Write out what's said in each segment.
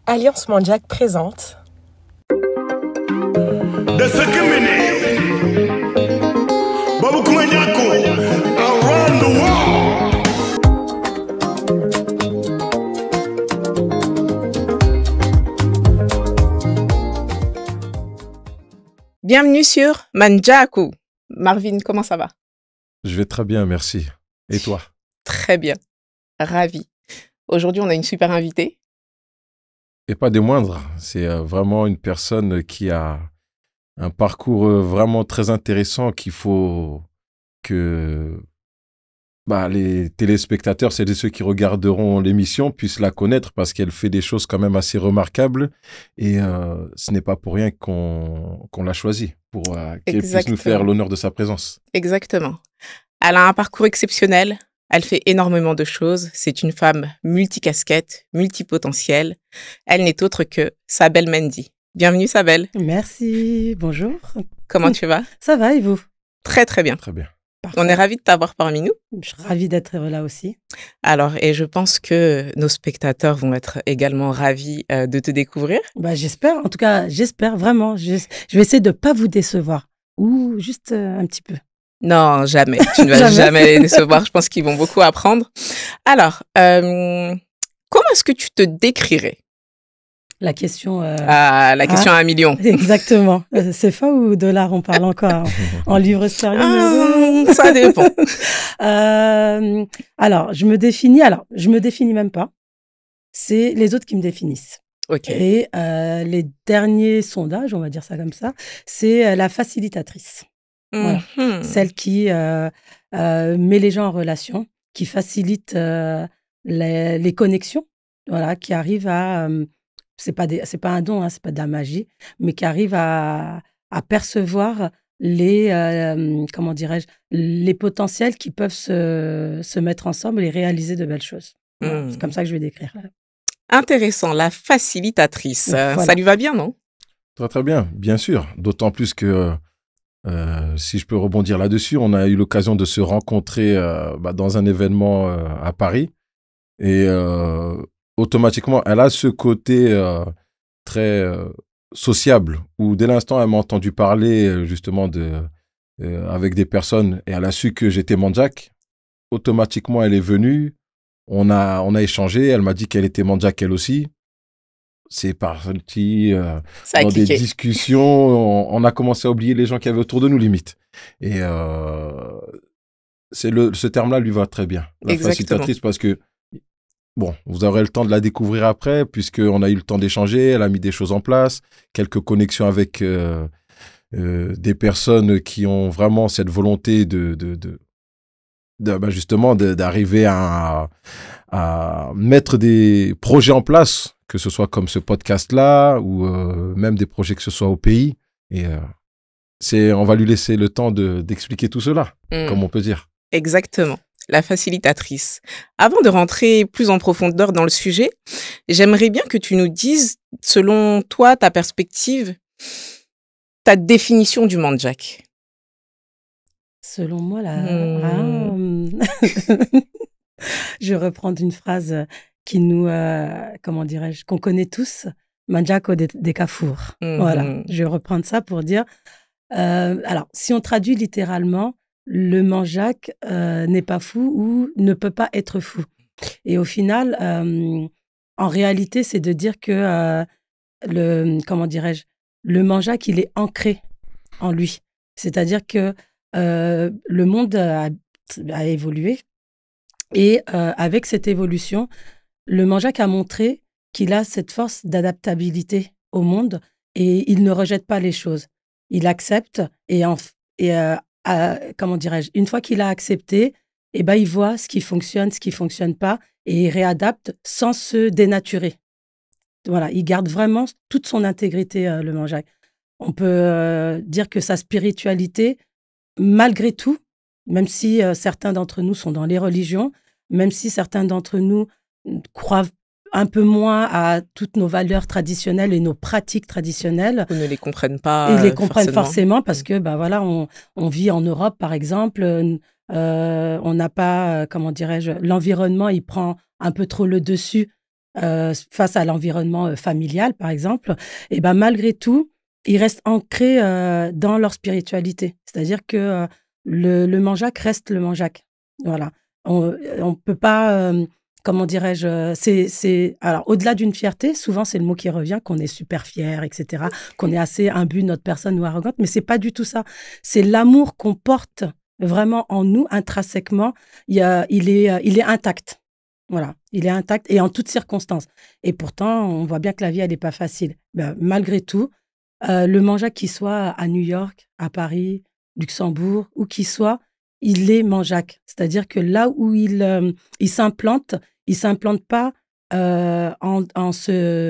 Alliance Manjaak présente The second minute, Babu Kumanyako, around the Bienvenue sur Manjaaku. Marvin, comment ça va? Je vais très bien, merci. Et toi? Très bien. Ravi. Aujourd'hui, on a une super invitée. Et pas des moindres. C'est vraiment une personne qui a un parcours vraiment très intéressant qu'il faut que les téléspectateurs, c'est ceux qui regarderont l'émission, puissent la connaître parce qu'elle fait des choses quand même assez remarquables. Et ce n'est pas pour rien qu'on l'a choisie, pour qu'elle puisse nous faire l'honneur de sa présence. Exactement. Elle a un parcours exceptionnel. Elle fait énormément de choses. C'est une femme multicasquette, multipotentielle. Elle n'est autre que Sabel Mendy. Bienvenue Sabel. Merci, bonjour. Comment tu vas? Ça va et vous? Très très bien. Très bien. Parfait. On est ravis de t'avoir parmi nous. Je suis ravie d'être là aussi. Alors, et je pense que nos spectateurs vont être également ravis de te découvrir. J'espère, en tout cas, j'espère vraiment. Je vais essayer de ne pas vous décevoir, ou juste un petit peu. Non, jamais. Tu ne vas jamais les décevoir. Je pense qu'ils vont beaucoup apprendre. Alors, comment est-ce que tu te décrirais? La question... la question à 1 million. Exactement. CFA ou dollars, on parle encore en livres sterling? Ça dépend. Alors, je me définis même pas. C'est les autres qui me définissent. Ok. Et les derniers sondages, on va dire ça comme ça, c'est la facilitatrice. Voilà. Celle qui met les gens en relation, qui facilite les connexions, voilà, qui arrive à... c'est pas un don, hein, c'est pas de la magie, mais qui arrive à percevoir les comment dirais-je, les potentiels qui peuvent se mettre ensemble et réaliser de belles choses. Voilà, c'est comme ça que je vais décrire. Intéressant, la facilitatrice. Voilà. Ça lui va bien, non? Très très bien, bien sûr. D'autant plus que si je peux rebondir là-dessus, on a eu l'occasion de se rencontrer dans un événement à Paris et automatiquement, elle a ce côté très sociable où dès l'instant, elle m'a entendu parler justement avec des personnes et elle a su que j'étais Manjaak. Automatiquement, elle est venue, on a échangé, elle m'a dit qu'elle était Manjaak elle aussi. C'est parti dans des discussions, on a commencé à oublier les gens qui avaient autour de nous, limite. Et ce terme-là lui va très bien, la facilitatrice, parce que bon, vous aurez le temps de la découvrir après, puisqu'on a eu le temps d'échanger, elle a mis des choses en place, quelques connexions avec des personnes qui ont vraiment cette volonté justement d'arriver à mettre des projets en place, que ce soit comme ce podcast-là, ou même des projets que ce soit au pays. Et on va lui laisser le temps d'expliquer tout cela, comme on peut dire. Exactement. La facilitatrice. Avant de rentrer plus en profondeur dans le sujet, j'aimerais bien que tu nous dises, selon toi, ta perspective, ta définition du Manjaak. Selon moi, je vais reprendre une phrase qui nous, comment dirais-je, qu'on connaît tous, Manjaak des Kafour. Voilà, je vais reprendre ça pour dire, alors, si on traduit littéralement, le Manjaak n'est pas fou ou ne peut pas être fou. Et au final, en réalité, c'est de dire que comment dirais-je, le Manjaak, il est ancré en lui. C'est-à-dire que le monde a évolué et avec cette évolution, le Manjaak a montré qu'il a cette force d'adaptabilité au monde et il ne rejette pas les choses. Il accepte comment dirais-je, une fois qu'il a accepté, il voit ce qui fonctionne pas et il réadapte sans se dénaturer. Voilà, il garde vraiment toute son intégrité, le Manjaak. On peut dire que sa spiritualité, malgré tout, même si certains d'entre nous sont dans les religions, même si certains d'entre nous croient un peu moins à toutes nos valeurs traditionnelles et nos pratiques traditionnelles. Ils ne les comprennent pas. Ils les comprennent forcément parce que, on vit en Europe, par exemple. On n'a pas, comment dirais-je, l'environnement, il prend un peu trop le dessus face à l'environnement familial, par exemple, et ben malgré tout, ils restent ancrés dans leur spiritualité. C'est-à-dire que le Manjaak reste le Manjaak. Voilà. On peut pas, comment dirais-je, alors au-delà d'une fierté, souvent c'est le mot qui revient, qu'on est super fier, etc., qu'on est assez imbu de notre personne ou arrogante, mais c'est pas du tout ça. C'est l'amour qu'on porte vraiment en nous, intrinsèquement, il est intact. Voilà, il est intact et en toutes circonstances. Et pourtant, on voit bien que la vie, elle n'est pas facile. Ben, malgré tout, le Manjaak, qu'il soit à New York, à Paris, Luxembourg, où qu'il soit, il est Manjaak. C'est-à-dire que là où il s'implante pas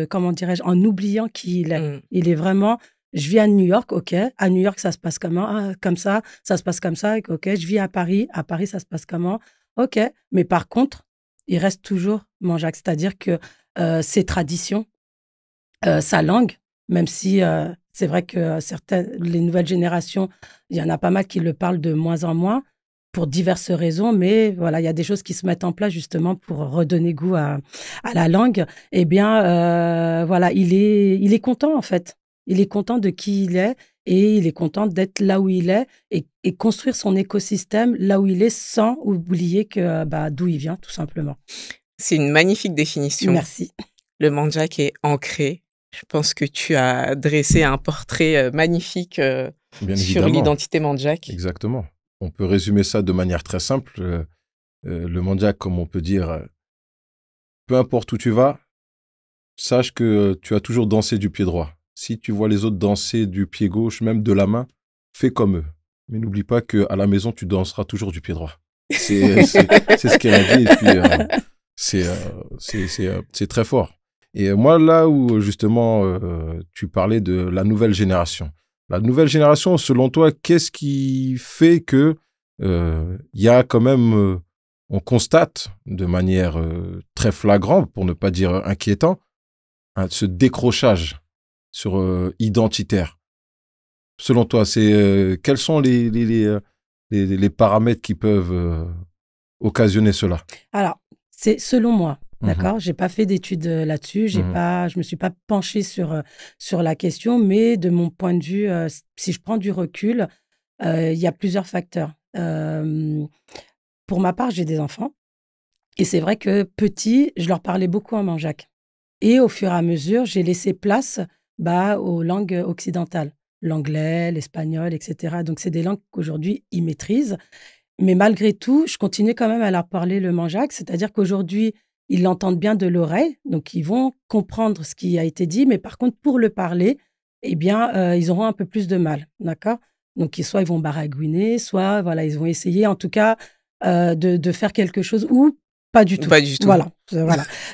comment dirais-je, en oubliant qui il est. Il est vraiment, je vis à New York, ok. À New York, ça se passe comment? Ah, comme ça se passe comme ça, ok. Je vis à Paris, ça se passe comment? Ok. Mais par contre, il reste toujours Manjaak. C'est-à-dire que ses traditions, sa langue, même si c'est vrai que les nouvelles générations, il y en a pas mal qui le parlent de moins en moins pour diverses raisons, mais voilà, il y a des choses qui se mettent en place justement pour redonner goût à la langue. Eh bien, voilà, il est content en fait. Il est content de qui il est et il est content d'être là où il est et construire son écosystème là où il est sans oublier que d'où il vient tout simplement. C'est une magnifique définition. Merci. Le Manjaak est ancré. Je pense que tu as dressé un portrait magnifique sur l'identité Manjaak. Exactement. On peut résumer ça de manière très simple. Le Manjaak, comme on peut dire, peu importe où tu vas, sache que tu as toujours dansé du pied droit. Si tu vois les autres danser du pied gauche, même de la main, fais comme eux. Mais n'oublie pas qu'à la maison, tu danseras toujours du pied droit. C'est ce qu'elle a dit. Et puis, c'est très fort. Et moi, là où, justement, tu parlais de la nouvelle génération. La nouvelle génération, selon toi, qu'est-ce qui fait que y a quand même, on constate de manière très flagrante, pour ne pas dire inquiétant, ce décrochage identitaire. Selon toi, quels sont les paramètres qui peuvent occasionner cela? Alors, c'est selon moi. D'accord, j'ai pas fait d'études là-dessus, je me suis pas penchée sur la question, mais de mon point de vue, si je prends du recul, il y a plusieurs facteurs. Pour ma part, j'ai des enfants et c'est vrai que petits, je leur parlais beaucoup en Manjaak et au fur et à mesure, j'ai laissé place aux langues occidentales, l'anglais, l'espagnol, etc. Donc c'est des langues qu'aujourd'hui ils maîtrisent, mais malgré tout, je continue quand même à leur parler le Manjaak, c'est-à-dire qu'aujourd'hui ils l'entendent bien de l'oreille, donc ils vont comprendre ce qui a été dit, mais par contre, pour le parler, eh bien, ils auront un peu plus de mal, d'accord? Donc, soit ils vont baragouiner, soit, voilà, ils vont essayer, en tout cas, de faire quelque chose ou pas du tout. Pas du tout. Voilà.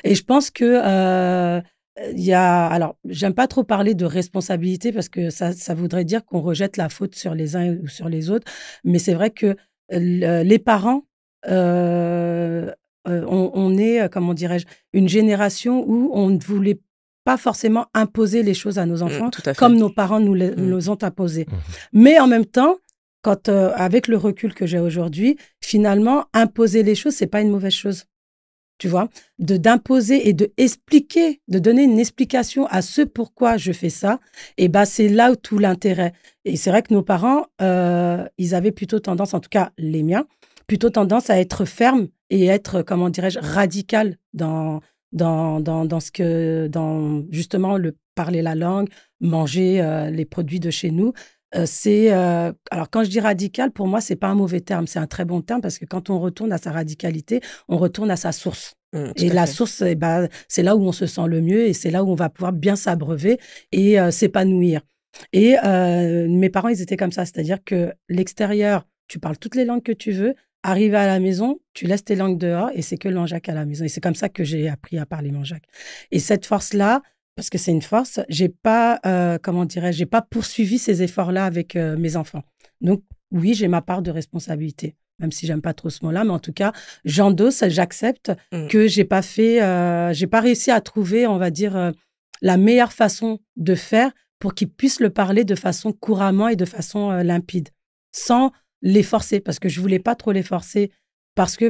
Et je pense que alors, j'aime pas trop parler de responsabilité parce que ça voudrait dire qu'on rejette la faute sur les uns ou sur les autres, mais c'est vrai que les parents... on est, comment dirais-je, une génération où on ne voulait pas forcément imposer les choses à nos enfants comme nos parents nous ont imposé. Mais en même temps, avec le recul que j'ai aujourd'hui, finalement, imposer les choses, c'est pas une mauvaise chose. Tu vois, d'imposer et de expliquer, de donner une explication à ce pourquoi je fais ça, et c'est là où tout l'intérêt. Et c'est vrai que nos parents, ils avaient plutôt tendance, en tout cas les miens, plutôt tendance à être fermes et être, comment dirais-je, radical dans justement parler la langue, manger les produits de chez nous. Alors quand je dis radical, pour moi, c'est pas un mauvais terme, c'est un très bon terme parce que quand on retourne à sa radicalité, on retourne à sa source. Et la source, c'est là où on se sent le mieux et c'est là où on va pouvoir bien s'abreuver et s'épanouir. Et mes parents, ils étaient comme ça, c'est-à-dire que l'extérieur, tu parles toutes les langues que tu veux, arrivé à la maison, tu laisses tes langues dehors et c'est que le Manjaak à la maison. Et c'est comme ça que j'ai appris à parler Manjaak. Et cette force-là, parce que c'est une force, j'ai pas, j'ai pas poursuivi ces efforts-là avec mes enfants. Donc, oui, j'ai ma part de responsabilité, même si j'aime pas trop ce mot-là, mais en tout cas, j'endosse, j'accepte que j'ai pas réussi à trouver, on va dire, la meilleure façon de faire pour qu'ils puissent le parler de façon couramment et de façon limpide, sans les forcer, parce que je voulais pas trop les forcer, parce que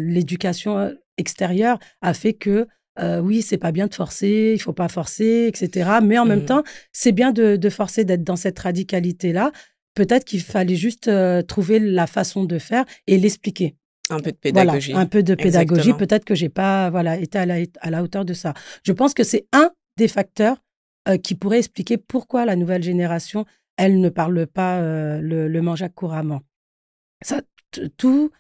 l'éducation extérieure a fait que oui, c'est pas bien de forcer, il faut pas forcer, etc. Mais en même temps, c'est bien de forcer, d'être dans cette radicalité-là. Peut-être qu'il fallait juste trouver la façon de faire et l'expliquer. Un peu de pédagogie. Voilà, un peu de pédagogie. Exactement. Peut-être que j'ai pas été à la hauteur de ça. Je pense que c'est un des facteurs qui pourrait expliquer pourquoi la nouvelle génération, elle ne parle pas le manjac couramment. Ça, tout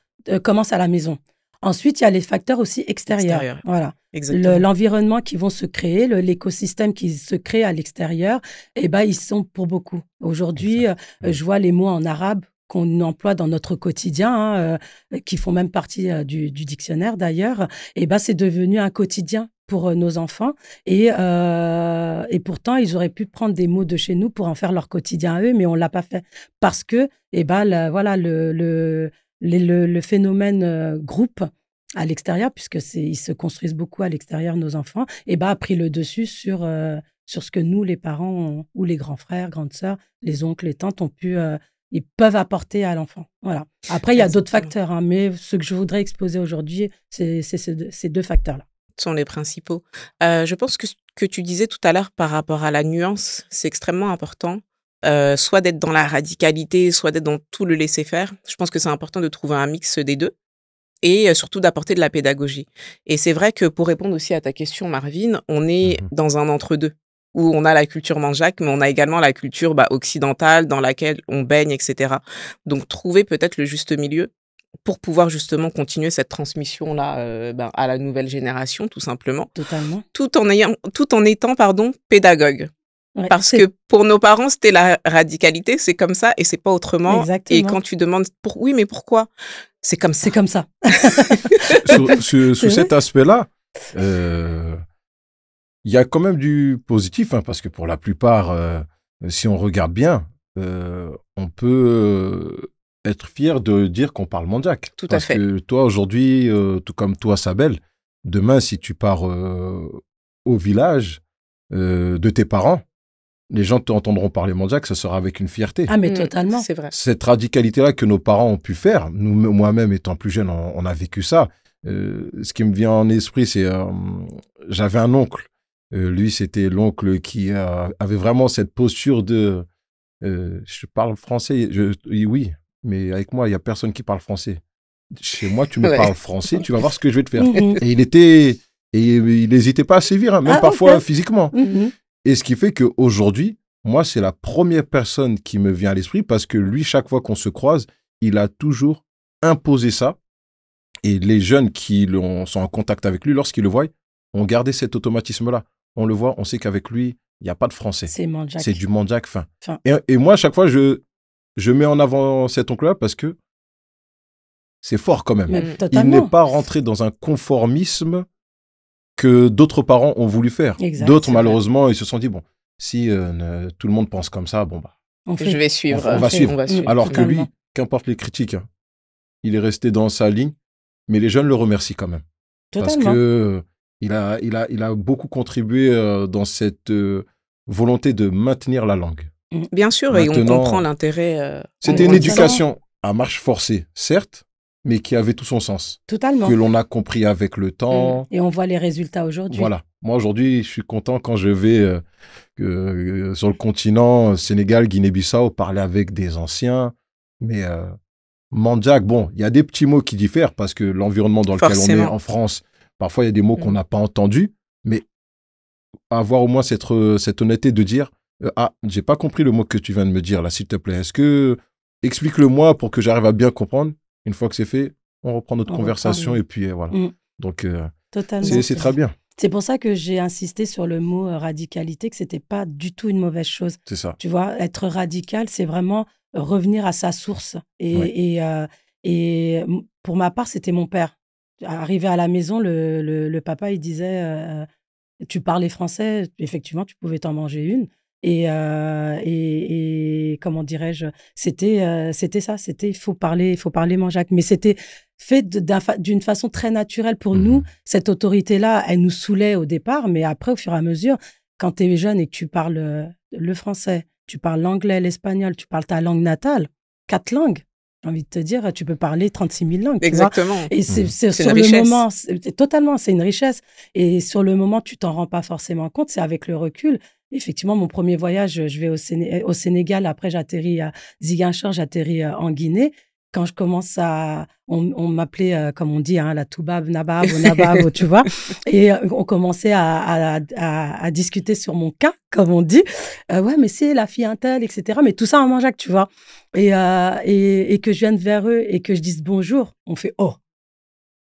commence à la maison. Ensuite, il y a les facteurs aussi extérieurs. Voilà. L'environnement qui vont se créer, l'écosystème qui se crée à l'extérieur, eh ben, ils sont pour beaucoup. Aujourd'hui, je vois les mots en arabe qu'on emploie dans notre quotidien, qui font même partie du dictionnaire d'ailleurs. Eh ben, c'est devenu un quotidien pour nos enfants. Et pourtant, ils auraient pu prendre des mots de chez nous pour en faire leur quotidien à eux, mais on ne l'a pas fait. Parce que, eh ben, voilà, le phénomène groupe à l'extérieur, puisqu'ils se construisent beaucoup à l'extérieur, nos enfants, eh ben, a pris le dessus sur ce que nous, les parents, ou les grands frères, grandes sœurs, les oncles, les tantes, ils peuvent apporter à l'enfant. Voilà. Après, il y a d'autres facteurs, hein, mais ce que je voudrais exposer aujourd'hui, c'est ces deux facteurs-là. Sont les principaux. Je pense que ce que tu disais tout à l'heure par rapport à la nuance, c'est extrêmement important. Soit d'être dans la radicalité, soit d'être dans tout le laisser-faire. Je pense que c'est important de trouver un mix des deux et surtout d'apporter de la pédagogie. Et c'est vrai que pour répondre aussi à ta question, Marvin, on est dans un entre-deux où on a la culture manjac, mais on a également la culture occidentale dans laquelle on baigne, etc. Donc, trouver peut-être le juste milieu pour pouvoir justement continuer cette transmission-là à la nouvelle génération, tout simplement. Totalement. Tout en étant pédagogue. Ouais, parce que pour nos parents, c'était la radicalité, c'est comme ça et c'est pas autrement. Exactement. Et quand tu demandes oui, mais pourquoi? C'est comme ça. C'est comme ça. Sous cet aspect-là, il y a quand même du positif, hein, parce que pour la plupart, si on regarde bien, on peut être fier de dire qu'on parle manjac. Tout à fait. Parce que toi, aujourd'hui, tout comme toi, Sabel, demain, si tu pars au village de tes parents, les gens t'entendront parler manjac, ce sera avec une fierté. Ah, mais totalement. C'est vrai. Cette radicalité-là que nos parents ont pu faire, moi-même étant plus jeune, on a vécu ça. Ce qui me vient en esprit, c'est j'avais un oncle. Lui, c'était l'oncle qui avait vraiment cette posture de je parle français, oui, mais avec moi, il n'y a personne qui parle français. Chez moi, tu me parles français, tu vas voir ce que je vais te faire. Et il n'hésitait pas à sévir, hein, même parfois physiquement. Et ce qui fait qu'aujourd'hui, moi, c'est la première personne qui me vient à l'esprit parce que lui, chaque fois qu'on se croise, il a toujours imposé ça. Et les jeunes qui sont en contact avec lui, lorsqu'ils le voient, ont gardé cet automatisme-là. On le voit, on sait qu'avec lui, il n'y a pas de français. C'est du manjac fin. Et moi, à chaque fois, je mets en avant cet oncle-là parce que c'est fort quand même. Il n'est pas rentré dans un conformisme que d'autres parents ont voulu faire. D'autres, malheureusement, ils se sont dit, bon, si tout le monde pense comme ça, bon, je vais suivre. On va suivre. Alors que lui, qu'importe les critiques, hein, il est resté dans sa ligne, mais les jeunes le remercient quand même. Parce que il a beaucoup contribué dans cette volonté de maintenir la langue. Bien sûr, maintenant, et on comprend l'intérêt. C'était une éducation à marche forcée, certes, mais qui avait tout son sens. Totalement. Que l'on a compris avec le temps. Et on voit les résultats aujourd'hui. Voilà. Moi, aujourd'hui, je suis content quand je vais sur le continent, Sénégal, Guinée-Bissau, parler avec des anciens. Mais manjac, bon, il y a des petits mots qui diffèrent parce que l'environnement dans lequel on est en France, parfois, il y a des mots qu'on n'a pas entendus. Mais avoir au moins cette honnêteté de dire j'ai pas compris le mot que tu viens de me dire là, s'il te plaît. Explique-le-moi pour que j'arrive à bien comprendre. Une fois que c'est fait, on reprend notre conversation et puis voilà. Donc, c'est très bien. C'est pour ça que j'ai insisté sur le mot radicalité, que c'était pas du tout une mauvaise chose. C'est ça. Tu vois, être radical, c'est vraiment revenir à sa source. Et pour ma part, c'était mon père. Arrivé à la maison, le papa, il disait tu parlais français, effectivement, tu pouvais t'en manger une. Et comment dirais-je, c'était ça, il faut parler manjac. Mais c'était fait d'une façon très naturelle pour nous. Cette autorité-là, elle nous saoulait au départ, mais après, au fur et à mesure, quand tu es jeune et que tu parles le français, tu parles l'anglais, l'espagnol, tu parles ta langue natale, 4 langues, j'ai envie de te dire, tu peux parler 36 000 langues. Exactement. Tu vois. Et c'est C'est sur une le richesse. moment, totalement, c'est une richesse. Et sur le moment, tu t'en rends pas forcément compte. C'est avec le recul. Effectivement, mon premier voyage, je vais au Sénégal. Après, j'atterris à Ziguinchor, j'atterris en Guinée. Quand je commence on m'appelait, comme on dit, la Toubab, Nabab, Nabab, tu vois. Et on commençait à discuter sur mon cas, comme on dit. Ouais, mais c'est la fille Intel, etc. Mais tout ça en manjac, tu vois. Et que je vienne vers eux et que je dise bonjour, on fait oh.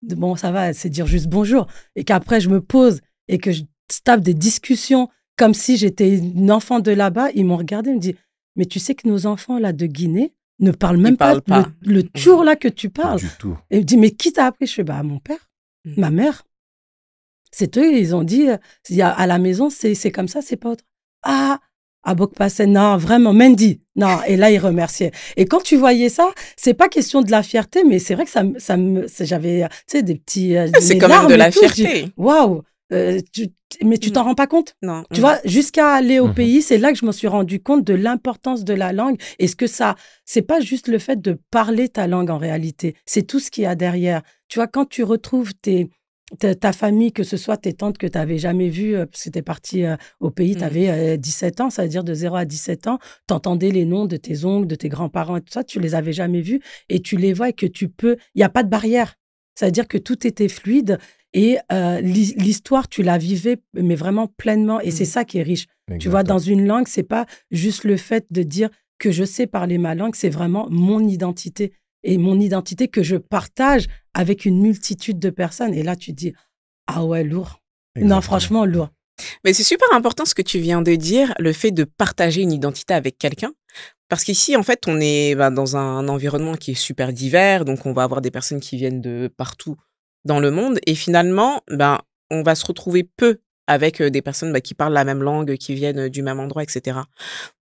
Bon, ça va, c'est dire juste bonjour. Et qu'après, je me pose et que je tape des discussions comme si j'étais une enfant de là-bas. Ils m'ont regardé, ils me disent, mais tu sais que nos enfants là de Guinée ne parlent même pas le tour là que tu parles. Du tout. Et ils me disent, mais qui t'a appris? Je fais, mon père, ma mère. C'est eux, ils ont dit, à la maison, c'est comme ça, c'est pas autre. Ah, Bokpassen, non, vraiment, Mendy. Non, et là, ils remerciaient. Et quand tu voyais ça, c'est pas question de la fierté, mais c'est vrai que j'avais, tu sais, des petits. C'est quand même de la fierté. Waouh! Mais tu t'en rends pas compte? Non. Tu vois, jusqu'à aller au pays, c'est là que je me suis rendu compte de l'importance de la langue. Et ce que c'est pas juste le fait de parler ta langue en réalité, c'est tout ce qu'il y a derrière. Tu vois, quand tu retrouves ta famille, que ce soit tes tantes que tu n'avais jamais vues, parce que tu es parti au pays, tu avais 17 ans, ça veut dire de 0 à 17 ans, tu entendais les noms de tes oncles, de tes grands-parents et tout ça, tu les avais jamais vus et tu les vois et que tu peux, il n'y a pas de barrière. Ça veut dire que tout était fluide et l'histoire, tu la vivais, mais vraiment pleinement et c'est ça qui est riche. Exactement. Tu vois, dans une langue, c'est pas juste le fait de dire que je sais parler ma langue, c'est vraiment mon identité. Et mon identité que je partage avec une multitude de personnes. Et là, tu te dis, ah ouais, lourd. Exactement. Non, franchement, lourd. Mais c'est super important ce que tu viens de dire, le fait de partager une identité avec quelqu'un. Parce qu'ici, en fait, on est dans un environnement qui est super divers. Donc, on va avoir des personnes qui viennent de partout dans le monde. Et finalement, on va se retrouver peu avec des personnes qui parlent la même langue, qui viennent du même endroit, etc.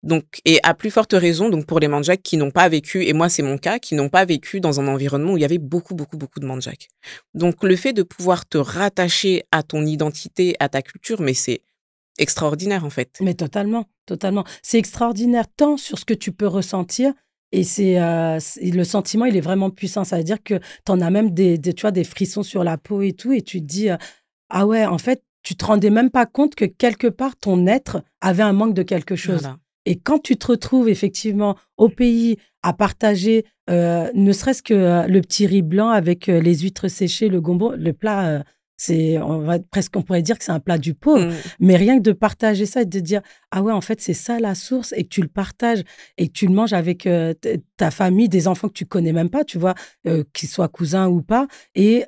Donc, et à plus forte raison, donc pour les Mandjaks qui n'ont pas vécu, et moi c'est mon cas, qui n'ont pas vécu dans un environnement où il y avait beaucoup de Mandjaks. Donc, le fait de pouvoir te rattacher à ton identité, à ta culture, mais c'est extraordinaire en fait. Mais totalement. C'est extraordinaire tant sur ce que tu peux ressentir. Et le sentiment, il est vraiment puissant. Ça veut dire que tu en as même tu vois, des frissons sur la peau et tout, et tu te dis, ah ouais, en fait, tu te rendais même pas compte que quelque part, ton être avait un manque de quelque chose. Voilà. Et quand tu te retrouves effectivement au pays à partager, ne serait-ce que le petit riz blanc avec les huîtres séchées, le gombo, le plat, on pourrait dire que c'est un plat du pauvre, mais rien que de partager ça et de dire, ah ouais, en fait, c'est ça la source, et que tu le partages et que tu le manges avec ta famille, des enfants que tu connais même pas, tu vois, qu'ils soient cousins ou pas, et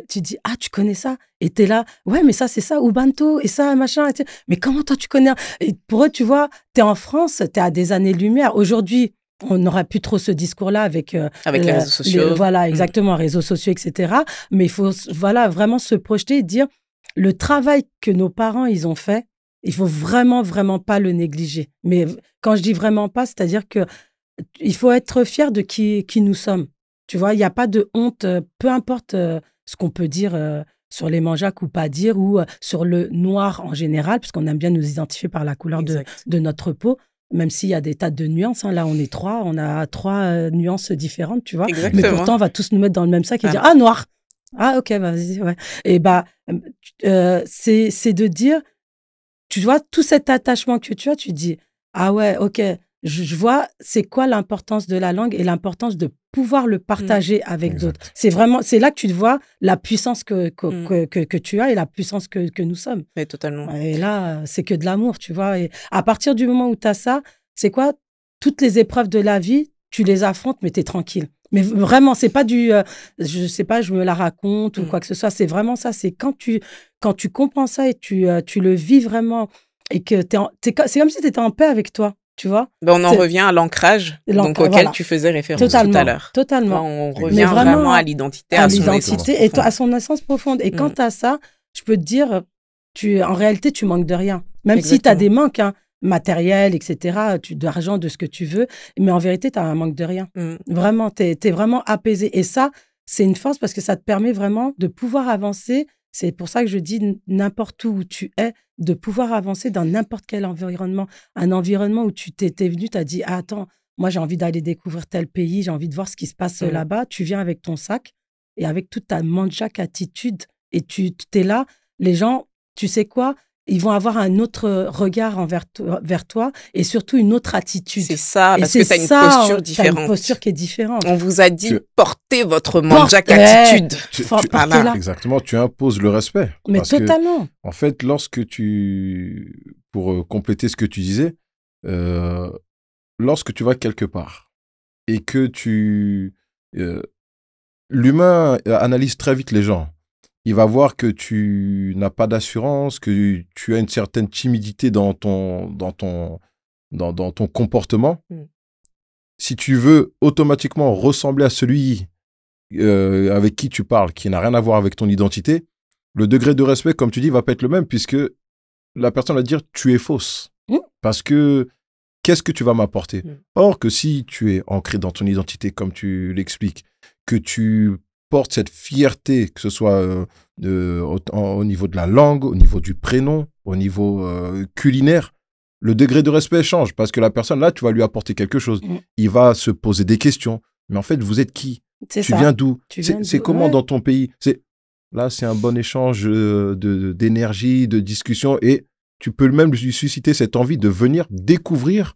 tu dis, ah, tu connais ça? Et t'es là, ouais, mais ça, c'est ça, Ubanto, et ça, machin, et mais comment toi, tu connais? Et pour eux, tu vois, t'es en France, t'es à des années-lumière. Aujourd'hui, on n'aurait plus trop ce discours-là avec les réseaux sociaux. Voilà, exactement, réseaux sociaux, etc. Mais il faut vraiment se projeter et dire le travail que nos parents, ils ont fait, il faut vraiment pas le négliger. Mais quand je dis vraiment pas, c'est-à-dire que il faut être fier de qui nous sommes. Tu vois, il n'y a pas de honte, peu importe ce qu'on peut dire sur les Mandjaks ou pas dire, ou sur le noir en général, puisqu'on aime bien nous identifier par la couleur de notre peau. Même s'il y a des tas de nuances, là on est trois, on a 3 nuances différentes, tu vois. Exactement. Mais pourtant on va tous nous mettre dans le même sac et dire noir. Ah ok, vas-y, ouais. Et c'est de dire, tu vois, tout cet attachement que tu as, tu dis ah ouais, ok, je vois c'est quoi l'importance de la langue et l'importance de pouvoir le partager avec d'autres. C'est là que tu vois la puissance que tu as et la puissance que nous sommes. Mais totalement. Et là, c'est que de l'amour, tu vois. Et à partir du moment où tu as ça, c'est quoi? Toutes les épreuves de la vie, tu les affrontes, mais tu es tranquille. Mais vraiment, c'est pas je sais pas, je me la raconte ou quoi que ce soit. C'est vraiment ça. C'est quand tu comprends ça et tu le vis vraiment et que c'est comme si tu étais en paix avec toi. Tu vois, on en revient à l'ancrage auquel tu faisais référence tout à l'heure. Totalement. Là, on revient vraiment à l'identité, à son essence et à son essence profonde. Et quand tu as ça, je peux te dire, en réalité, tu manques de rien. Même si tu as des manques matériels, etc., d'argent, de ce que tu veux, mais en vérité, tu as un manque de rien. Vraiment, tu es vraiment apaisé. Et ça, c'est une force parce que ça te permet vraiment de pouvoir avancer. C'est pour ça que je dis n'importe où tu es, de pouvoir avancer dans n'importe quel environnement. Un environnement où tu t'étais venu, tu as dit, ah, attends, moi, j'ai envie d'aller découvrir tel pays, j'ai envie de voir ce qui se passe là-bas. Tu viens avec ton sac et avec toute ta manjac attitude et tu es là. Les gens, tu sais quoi? Ils vont avoir un autre regard vers toi et surtout une autre attitude. C'est ça, parce que tu as une posture différente. Tu as une posture qui est différente. On vous a dit, portez votre manjac attitude. Exactement, tu imposes le respect. Mais parce totalement. En fait, pour compléter ce que tu disais, lorsque tu vas quelque part et que l'humain analyse très vite les gens. Il va voir que tu n'as pas d'assurance, que tu as une certaine timidité dans ton comportement. Si tu veux automatiquement ressembler à celui avec qui tu parles, qui n'a rien à voir avec ton identité, le degré de respect, comme tu dis, va pas être le même, puisque la personne va dire « tu es fausse ». Parce que qu'est-ce que tu vas m'apporter? Or que si tu es ancré dans ton identité, comme tu l'expliques, que tu porte cette fierté, que ce soit au niveau de la langue, au niveau du prénom, au niveau culinaire, le degré de respect change parce que la personne, là, tu vas lui apporter quelque chose. Il va se poser des questions. Mais en fait, vous êtes qui? Tu viens d'où? C'est comment dans ton pays? Là, c'est un bon échange d'énergie, de discussion et tu peux même lui susciter cette envie de venir découvrir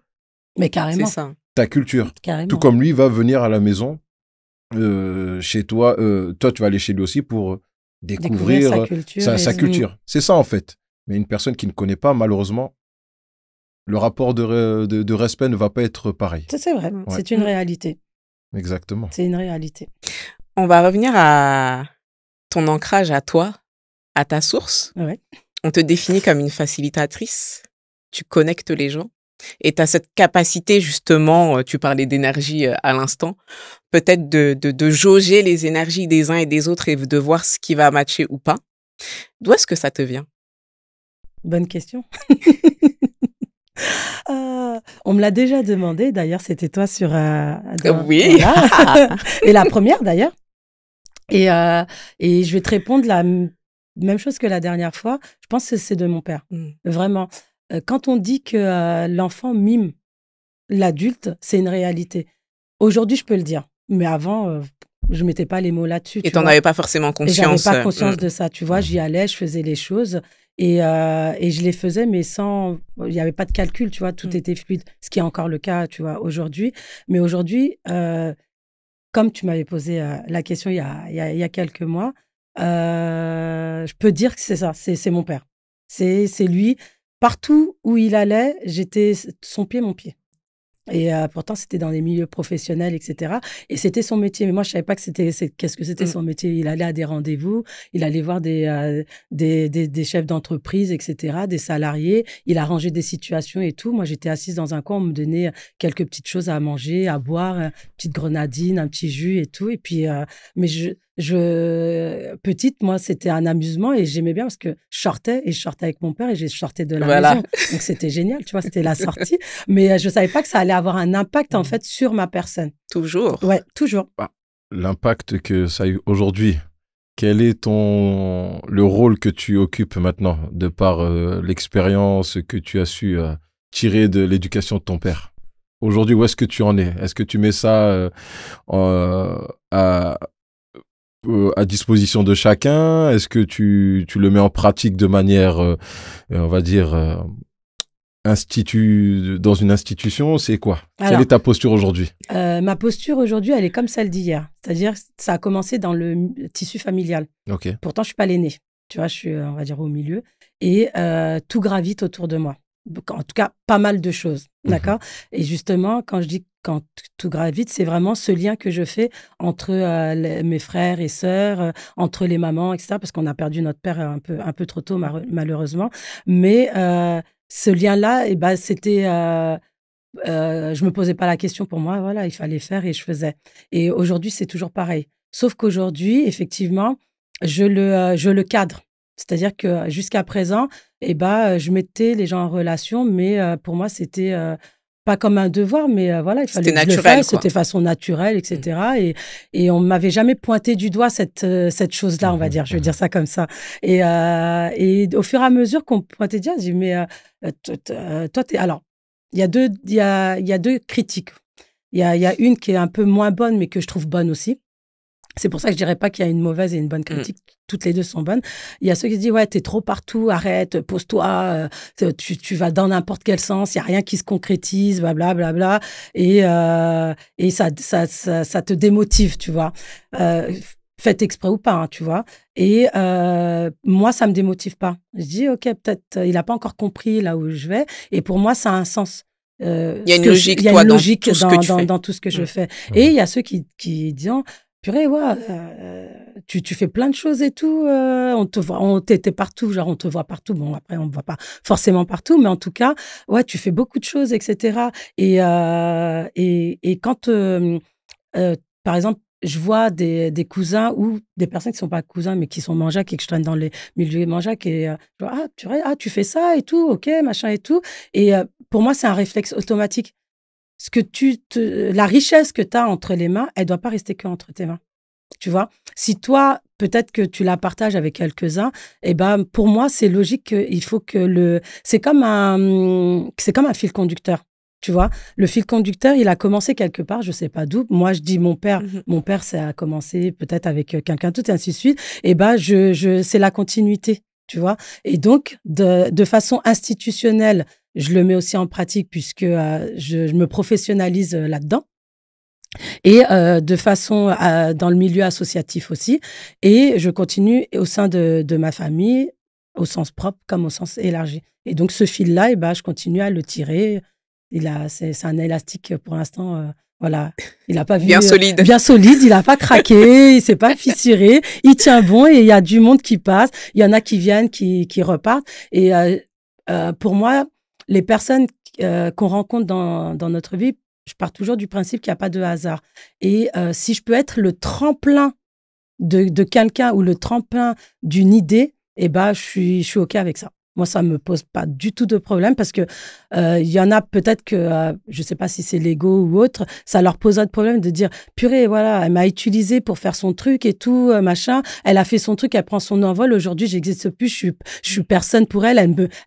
ta culture. Carrément. Tout comme lui va venir à la maison chez toi, toi tu vas aller chez lui aussi pour découvrir sa culture. C'est ça en fait. Mais une personne qui ne connaît pas, malheureusement, le rapport de respect ne va pas être pareil. C'est vrai, c'est une réalité. Exactement. C'est une réalité. On va revenir à ton ancrage à toi, à ta source. Ouais. On te définit comme une facilitatrice, tu connectes les gens. Et tu as cette capacité, justement, tu parlais d'énergie à l'instant, peut-être de jauger les énergies des uns et des autres et de voir ce qui va matcher ou pas. D'où est-ce que ça te vient? Bonne question. On me l'a déjà demandé, d'ailleurs, c'était toi sur... oui. Voilà. Et la première, d'ailleurs. Et je vais te répondre la même chose que la dernière fois. Je pense que c'est de mon père, vraiment. Quand on dit que l'enfant mime l'adulte, c'est une réalité. Aujourd'hui, je peux le dire. Mais avant, je ne mettais pas les mots là-dessus. Et tu n'en avais pas forcément conscience. Et je n'avais pas conscience de ça. Tu vois, j'y allais, je faisais les choses. Et je les faisais, mais sans... Il n'y avait pas de calcul, tu vois. Tout était fluide. Ce qui est encore le cas, tu vois, aujourd'hui. Mais aujourd'hui, comme tu m'avais posé la question il y a quelques mois, je peux dire que c'est ça. C'est mon père. C'est lui... Partout où il allait, j'étais son pied, mon pied. Et pourtant, c'était dans les milieux professionnels, etc. Et c'était son métier. Mais moi, je ne savais pas qu'est-ce que c'était son métier. Il allait à des rendez-vous, il allait voir des chefs d'entreprise, etc., des salariés. Il arrangeait des situations et tout. Moi, j'étais assise dans un coin, on me donnait quelques petites choses à manger, à boire, une petite grenadine, un petit jus et tout. Et puis, mais petite, moi, c'était un amusement et j'aimais bien parce que je sortais avec mon père et je sortais de la maison. Donc, c'était génial, tu vois, c'était la sortie. Mais je ne savais pas que ça allait avoir un impact, en fait, sur ma personne. Toujours. Ouais, toujours. L'impact que ça a eu aujourd'hui, quel est le rôle que tu occupes maintenant, de par l'expérience que tu as su tirer de l'éducation de ton père? Aujourd'hui, où est-ce que tu en es? Est-ce que tu mets ça à disposition de chacun? Est-ce que tu le mets en pratique de manière, on va dire, dans une institution? C'est quoi? Quelle est ta posture aujourd'hui? Ma posture aujourd'hui, elle est comme celle d'hier. C'est-à-dire, ça a commencé dans le tissu familial. Okay. Pourtant, je ne suis pas l'aînée. Tu vois, je suis, on va dire, au milieu. Et tout gravite autour de moi. En tout cas, pas mal de choses. D'accord? Et justement, quand je dis quand tout gravite, c'est vraiment ce lien que je fais entre mes frères et sœurs, entre les mamans, etc. Parce qu'on a perdu notre père un peu trop tôt, malheureusement. Mais ce lien-là, c'était... je me posais pas la question pour moi. Voilà, il fallait faire et je faisais. Et aujourd'hui, c'est toujours pareil. Sauf qu'aujourd'hui, effectivement, je le cadre. C'est-à-dire que jusqu'à présent, je mettais les gens en relation, mais pour moi, c'était... pas comme un devoir, mais voilà, il fallait que je le fasse, c'était façon naturelle, etc. Et on ne m'avait jamais pointé du doigt cette chose-là, on va dire, je vais dire ça comme ça. Et au fur et à mesure qu'on me pointait du doigt, je dis, mais toi, t'es... Alors, il y a deux critiques. Il y a une qui est un peu moins bonne, mais que je trouve bonne aussi. C'est pour ça que je dirais pas qu'il y a une mauvaise et une bonne critique. Toutes les deux sont bonnes. Il y a ceux qui se disent, ouais, t'es trop partout, arrête, pose-toi, tu vas dans n'importe quel sens, il y a rien qui se concrétise, blablabla. Bla, bla, et ça te démotive, tu vois. Faites exprès ou pas, hein, tu vois. Et moi, ça me démotive pas. Je dis, ok, peut-être il a pas encore compris là où je vais. Et pour moi, ça a un sens. Il y a une logique, toi, dans tout ce que je fais. Et il y a ceux qui disent, purée, ouais, tu fais plein de choses et tout. On te voit, t'es partout, genre on te voit partout. Bon, après, on me voit pas forcément partout, mais en tout cas, ouais, tu fais beaucoup de choses, etc. Et quand, par exemple, je vois des cousins ou des personnes qui sont pas cousins, mais qui sont manjaques et que je traîne dans les milieux manjaques et je vois, tu fais ça et tout, ok, machin et tout. Et pour moi, c'est un réflexe automatique. La richesse que tu as entre les mains, elle doit pas rester que entre tes mains. Tu vois, si toi, peut-être que tu la partages avec quelques-uns, et ben pour moi, c'est logique qu'il faut que c'est comme un fil conducteur. Tu vois, le fil conducteur, il a commencé quelque part, je sais pas d'où. Moi, je dis mon père, ça a commencé peut-être avec quelqu'un d'autre et ainsi de suite. Et ben c'est la continuité, tu vois. Et donc, de façon institutionnelle, je le mets aussi en pratique puisque je me professionnalise là-dedans. Et de façon dans le milieu associatif aussi. Et je continue au sein de ma famille, au sens propre comme au sens élargi. Et donc, ce fil-là, je continue à le tirer. C'est un élastique pour l'instant. Voilà, il n'a pas vu... Bien solide. Bien solide, il n'a pas craqué, il s'est pas fissuré, il tient bon et il y a du monde qui passe. Il y en a qui viennent, qui repartent. Et pour moi, les personnes qu'on rencontre dans notre vie, je pars toujours du principe qu'il n'y a pas de hasard. Et si je peux être le tremplin de quelqu'un ou le tremplin d'une idée, je suis OK avec ça. Moi, ça ne me pose pas du tout de problème parce que il y en a peut-être que, je ne sais pas si c'est l'ego ou autre, ça leur posera de problème de dire « Purée, voilà, elle m'a utilisé pour faire son truc et tout, machin. Elle a fait son truc, elle prend son envol. Aujourd'hui, j'existe plus, je suis personne pour elle.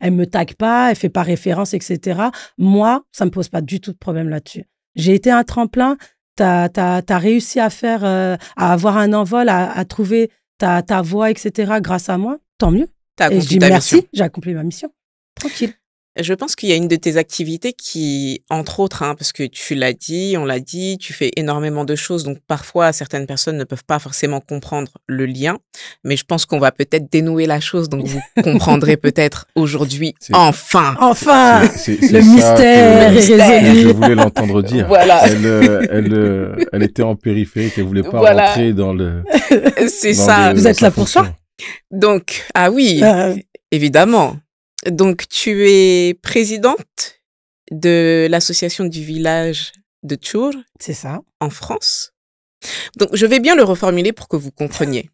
Elle me tague pas, elle fait pas référence, etc. » Moi, ça me pose pas du tout de problème là-dessus. J'ai été un tremplin. T'as réussi à faire, à avoir un envol, à trouver ta voie, etc. grâce à moi. Tant mieux. Et je dis merci, j'ai accompli ma mission. Tranquille. Je pense qu'il y a une de tes activités qui, entre autres, parce que tu l'as dit, on l'a dit, tu fais énormément de choses, donc parfois certaines personnes ne peuvent pas forcément comprendre le lien, mais je pense qu'on va peut-être dénouer la chose, donc vous comprendrez peut-être aujourd'hui, enfin. Le mystère est résolu. Je voulais l'entendre dire. Voilà. Elle était en périphérie, elle voulait pas rentrer dans le. C'est ça. Vous êtes là pour ça? Donc, ah oui, évidemment. Donc, tu es présidente de l'association du village de Tchour. C'est ça. En France. Donc, je vais bien le reformuler pour que vous compreniez.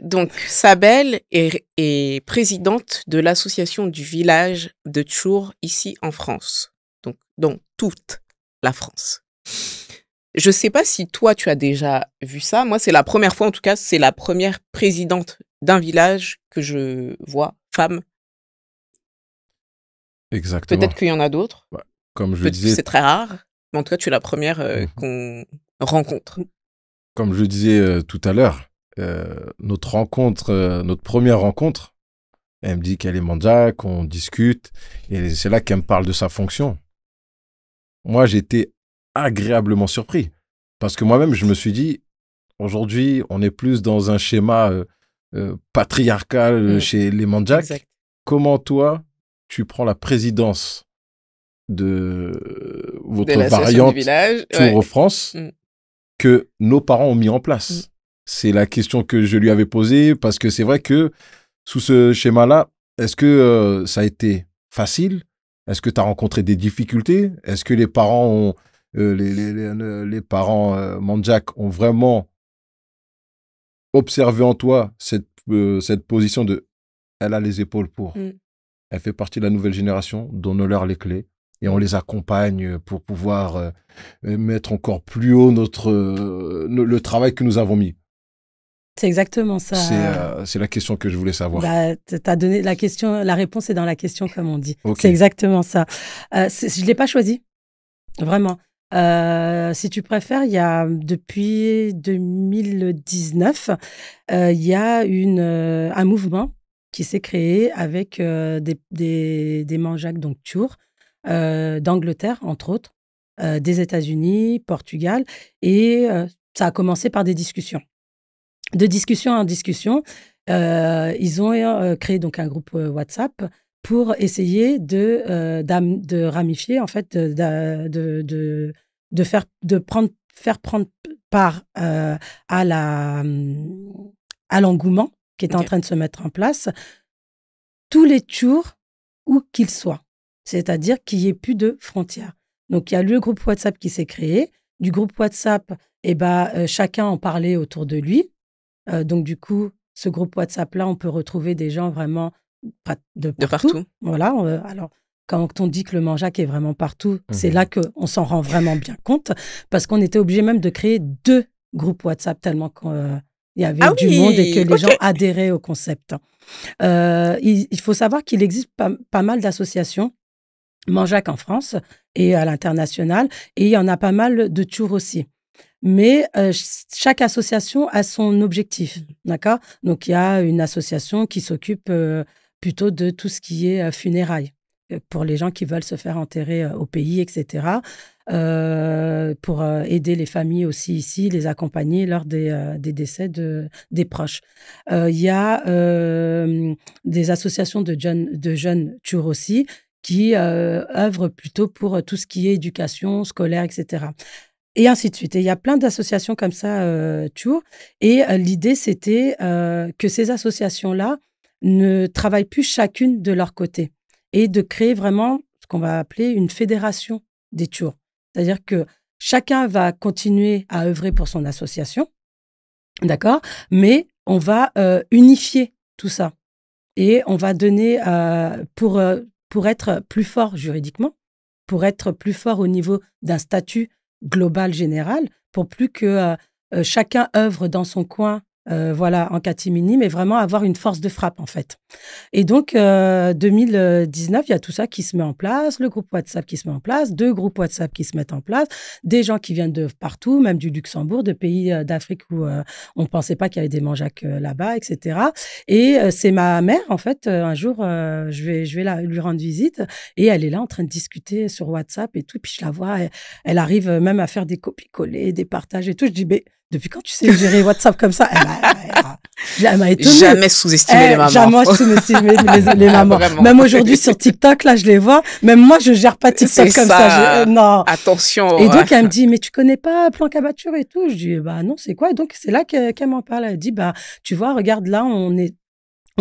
Donc, Sabel est présidente de l'association du village de Tchour ici en France. Donc, dans toute la France. Je sais pas si toi, tu as déjà vu ça. Moi, c'est la première fois, en tout cas, c'est la première présidente d'un village que je vois, femme. Exactement. Peut-être qu'il y en a d'autres. Ouais, comme je disais. C'est très rare. Mais en tout cas, tu es la première qu'on rencontre. Comme je disais tout à l'heure, notre première rencontre, elle me dit qu'elle est manjaque, on discute, et c'est là qu'elle me parle de sa fonction. Moi, j'étais agréablement surpris. Parce que moi-même, je me suis dit, aujourd'hui, on est plus dans un schéma patriarcal chez les manjaks. Exact. Comment toi, tu prends la présidence de votre variante Tchour France que nos parents ont mis en place? C'est la question que je lui avais posée parce que c'est vrai que sous ce schéma-là, est-ce que ça a été facile? Est-ce que tu as rencontré des difficultés? Est-ce que les parents les parents manjak ont vraiment observé en toi cette position de elle a les épaules pour. Elle fait partie de la nouvelle génération, donnons-leur les clés et on les accompagne pour pouvoir mettre encore plus haut le travail que nous avons mis. C'est exactement ça. C'est la question que je voulais savoir. T'as donné la question, la réponse est dans la question, comme on dit. Okay. C'est exactement ça. Je l'ai pas choisi, vraiment. Si tu préfères, il y a depuis 2019, il y a un mouvement qui s'est créé avec des manjacs, donc Tchour, d'Angleterre, entre autres, des États-Unis, Portugal, et ça a commencé par des discussions. De discussion en discussion, ils ont créé donc un groupe WhatsApp pour essayer de ramifier, en fait, faire prendre part à l'engouement qui est en train de se mettre en place, tous les Tchours, où qu'ils soient. C'est-à-dire qu'il n'y ait plus de frontières. Donc, il y a le groupe WhatsApp qui s'est créé. Du groupe WhatsApp, chacun en parlait autour de lui. Donc, du coup, ce groupe WhatsApp-là, on peut retrouver des gens vraiment de partout. Voilà. Alors, quand on dit que le manjac est vraiment partout, c'est là qu'on s'en rend vraiment bien compte, parce qu'on était obligé même de créer 2 groupes WhatsApp tellement qu'il y avait du monde et que les gens adhéraient au concept. Il faut savoir qu'il existe pas mal d'associations manjac en France et à l'international, et il y en a pas mal de Tchour aussi. Mais chaque association a son objectif, d'accord? Donc, il y a une association qui s'occupe plutôt de tout ce qui est funérailles, pour les gens qui veulent se faire enterrer au pays, etc. Pour aider les familles aussi ici, les accompagner lors des décès des proches. Il y a des associations de jeunes Tchour aussi qui œuvrent plutôt pour tout ce qui est éducation scolaire, etc. Et ainsi de suite. Et il y a plein d'associations comme ça, Tchour. Et l'idée, c'était que ces associations-là ne travaillent plus chacune de leur côté et de créer vraiment ce qu'on va appeler une fédération des Tchour. C'est-à-dire que chacun va continuer à œuvrer pour son association, d'accord? Mais on va unifier tout ça. Et on va donner, pour être plus fort juridiquement, pour être plus fort au niveau d'un statut global général, pour plus que chacun œuvre dans son coin, en catimini, mais vraiment avoir une force de frappe, en fait. Et donc, 2019, il y a tout ça qui se met en place, le groupe WhatsApp qui se met en place, 2 groupes WhatsApp qui se mettent en place, des gens qui viennent de partout, même du Luxembourg, de pays d'Afrique où on ne pensait pas qu'il y avait des manjacs là-bas, etc. Et c'est ma mère, en fait, un jour, je vais lui rendre visite, et elle est là en train de discuter sur WhatsApp et tout, puis je la vois, elle arrive même à faire des copies-coller, des partages et tout. Je dis, mais depuis quand tu sais gérer WhatsApp comme ça? Elle m'a étonnée. Jamais sous-estimer les mamans. Jamais sous-estimer les mamans. Même aujourd'hui sur TikTok, là, je les vois. Même moi, je gère pas TikTok comme ça. Non. Attention. Et donc, elle me dit, mais tu connais pas Plan Cabature et tout? Je dis, non, c'est quoi? Et donc, c'est là qu'elle m'en parle. Elle dit, tu vois, regarde là, on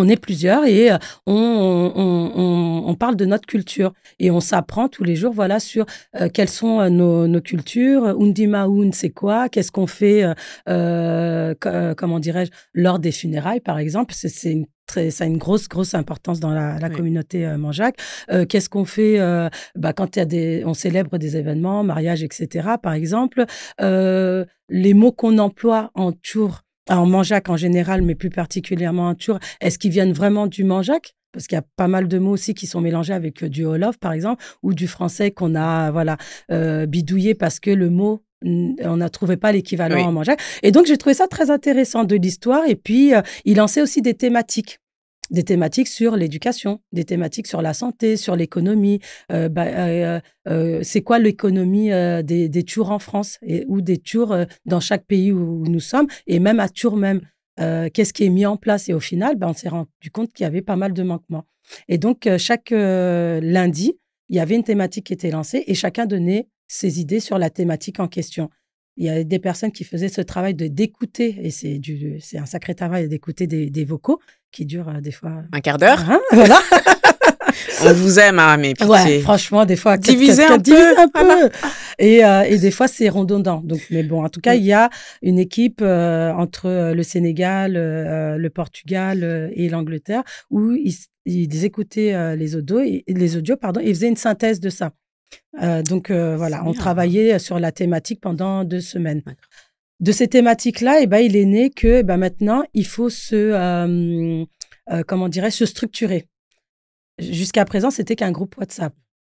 est plusieurs et on parle de notre culture et on s'apprend tous les jours, voilà, sur quelles sont nos cultures. Undimaoun, c'est quoi? Qu'est-ce qu'on fait, comment dirais-je, lors des funérailles, par exemple? Ça a une grosse importance dans la communauté manjac. Qu'est-ce qu'on fait quand on célèbre des événements, mariage, etc., par exemple. Les mots qu'on emploie en tchour, en manjac en général, mais plus particulièrement en tchour, est-ce qu'ils viennent vraiment du manjac? Parce qu'il y a pas mal de mots aussi qui sont mélangés avec du wolof, par exemple, ou du français qu'on a bidouillé parce que le mot, on n'a trouvé pas l'équivalent en manjac. Et donc, j'ai trouvé ça très intéressant de l'histoire. Et puis, il lançait aussi des thématiques sur l'éducation, des thématiques sur la santé, sur l'économie. C'est quoi l'économie des Tchour en France ou des Tchour dans chaque pays où nous sommes, et même à Tchour même. Qu'est-ce qui est mis en place? Et au final, on s'est rendu compte qu'il y avait pas mal de manquements. Et donc, chaque lundi, il y avait une thématique qui était lancée et chacun donnait ses idées sur la thématique en question. Il y a des personnes qui faisaient ce travail d'écouter, et c'est un sacré travail d'écouter des vocaux qui durent des fois... Un quart d'heure. Voilà. On vous aime, mais pitié. Ouais, franchement, des fois... Diviser un peu. Et des fois, c'est redondant. Donc, mais bon, en tout cas, il y a une équipe entre le Sénégal, le Portugal et l'Angleterre où ils écoutaient les audios, et ils faisaient une synthèse de ça. Donc, on travaillait sur la thématique pendant 2 semaines. De ces thématiques-là, il est né que maintenant, il faut se structurer. Jusqu'à présent, c'était qu'un groupe WhatsApp.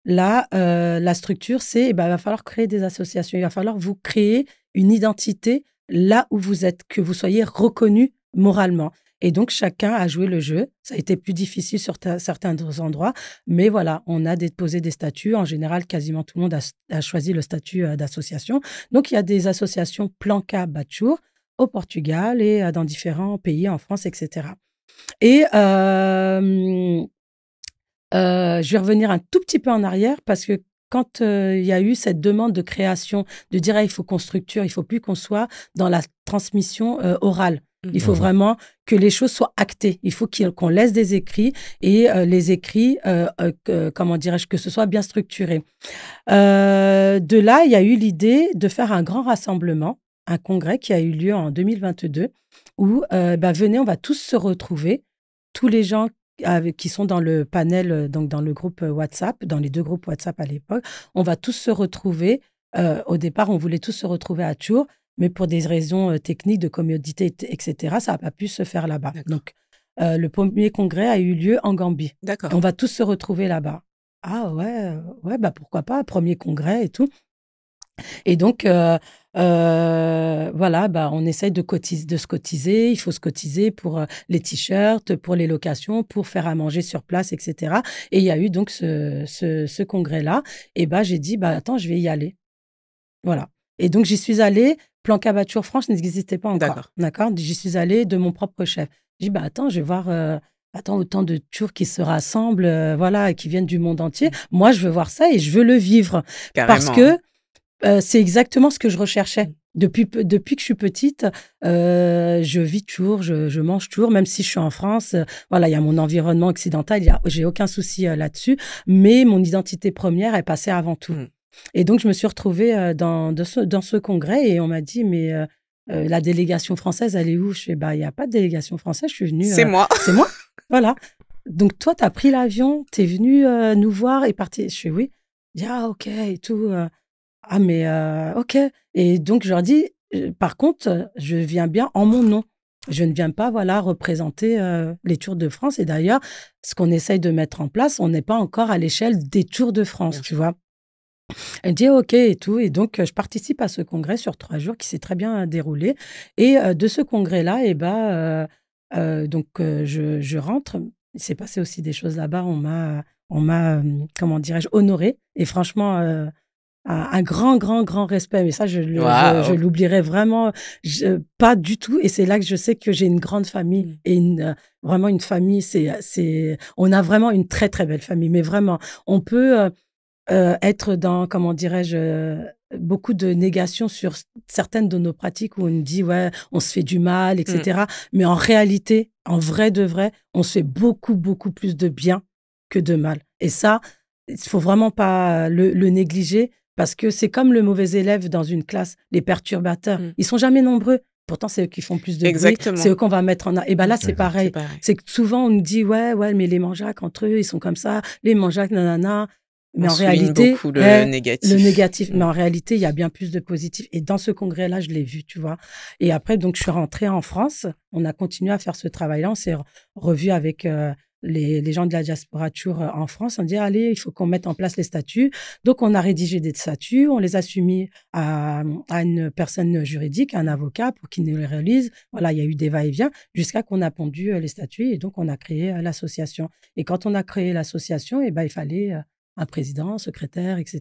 là, la structure, c'est, il va falloir créer des associations. Il va falloir vous créer une identité là où vous êtes, que vous soyez reconnu moralement. Et donc, chacun a joué le jeu. Ça a été plus difficile sur certains endroits. Mais voilà, on a déposé des statuts. En général, quasiment tout le monde a choisi le statut d'association. Donc, il y a des associations Planca Bachour au Portugal et dans différents pays, en France, etc. Et je vais revenir un tout petit peu en arrière parce que quand il y a eu cette demande de création, de dire il faut qu'on structure, il ne faut plus qu'on soit dans la transmission orale. Il faut vraiment que les choses soient actées. Il faut qu'on laisse des écrits et les écrits, comment dirais-je, que ce soit bien structuré. De là, il y a eu l'idée de faire un grand rassemblement, un congrès qui a eu lieu en 2022 où, venez, on va tous se retrouver, tous les gens qui sont dans le panel, donc dans le groupe WhatsApp, dans les 2 groupes WhatsApp à l'époque, on va tous se retrouver. Au départ, on voulait tous se retrouver à Tchour, mais pour des raisons techniques, de commodité, etc., ça n'a pas pu se faire là-bas. Donc, le premier congrès a eu lieu en Gambie. D'accord. On va tous se retrouver là-bas. Ah ouais, pourquoi pas, premier congrès et tout. Et donc, voilà, on essaye de se cotiser. Il faut se cotiser pour les t-shirts, pour les locations, pour faire à manger sur place, etc. Et il y a eu donc ce congrès-là. Et j'ai dit, attends, je vais y aller. Voilà. Et donc, j'y suis allée. Planca Bachour France n'existait pas encore. D'accord. J'y suis allée de mon propre chef. J'ai dit, attends, je vais voir... autant de Turcs qui se rassemblent, et qui viennent du monde entier. Moi, je veux voir ça et je veux le vivre. Carrément. Parce que c'est exactement ce que je recherchais. Depuis que je suis petite, je vis toujours, je mange toujours, même si je suis en France. Il y a mon environnement occidental, j'ai aucun souci là-dessus. Mais mon identité première est passée avant tout. Et donc, je me suis retrouvée dans ce congrès et on m'a dit, mais la délégation française, elle est où? Je fais, il n'y a pas de délégation française, je suis venue... C'est moi. C'est moi, voilà. Donc, toi, tu as pris l'avion, tu es venu nous voir et parti. Je fais, oui. Je dis, ok, et tout. Ok. Et donc, je leur dis, par contre, je viens bien en mon nom. Je ne viens pas, représenter les Tours de France. Et d'ailleurs, ce qu'on essaye de mettre en place, on n'est pas encore à l'échelle des Tours de France, tu vois. Elle dit OK et tout. Et donc, je participe à ce congrès sur 3 jours qui s'est très bien déroulé. Et de ce congrès-là, je rentre. Il s'est passé aussi des choses là-bas. On m'a comment dirais-je, honorée. Et franchement, un grand respect. Mais ça, je l'oublierai vraiment pas du tout. Et c'est là que je sais que j'ai une grande famille et vraiment une famille. On a vraiment une très, très belle famille. Mais vraiment, on peut... être dans, comment dirais-je, beaucoup de négation sur certaines de nos pratiques où on nous dit, on se fait du mal, etc. Mais en réalité, en vrai de vrai, on se fait beaucoup, beaucoup plus de bien que de mal. Et ça, il ne faut vraiment pas le négliger parce que c'est comme le mauvais élève dans une classe, les perturbateurs. Ils ne sont jamais nombreux. Pourtant, c'est eux qui font plus de bruit. C'est eux qu'on va mettre en... Et là, c'est pareil. C'est que souvent, on nous dit, mais les manjacs, entre eux, ils sont comme ça. Les manjacs, nanana. Mais en réalité, beaucoup le négatif. Mais en réalité, il y a bien plus de positif. Et dans ce congrès-là, je l'ai vu, tu vois. Et après, donc, je suis rentrée en France. On a continué à faire ce travail-là. On s'est revu avec les gens de la diaspora Tchour en France. On dit, allez, il faut qu'on mette en place les statuts. Donc, on a rédigé des statuts. On les a soumis à une personne juridique, un avocat, pour qu'il nous les relise. Voilà, il y a eu des va-et-vient jusqu'à qu'on a pondu les statuts. Et donc, on a créé l'association. Et quand on a créé l'association, il fallait... un président, un secrétaire, etc.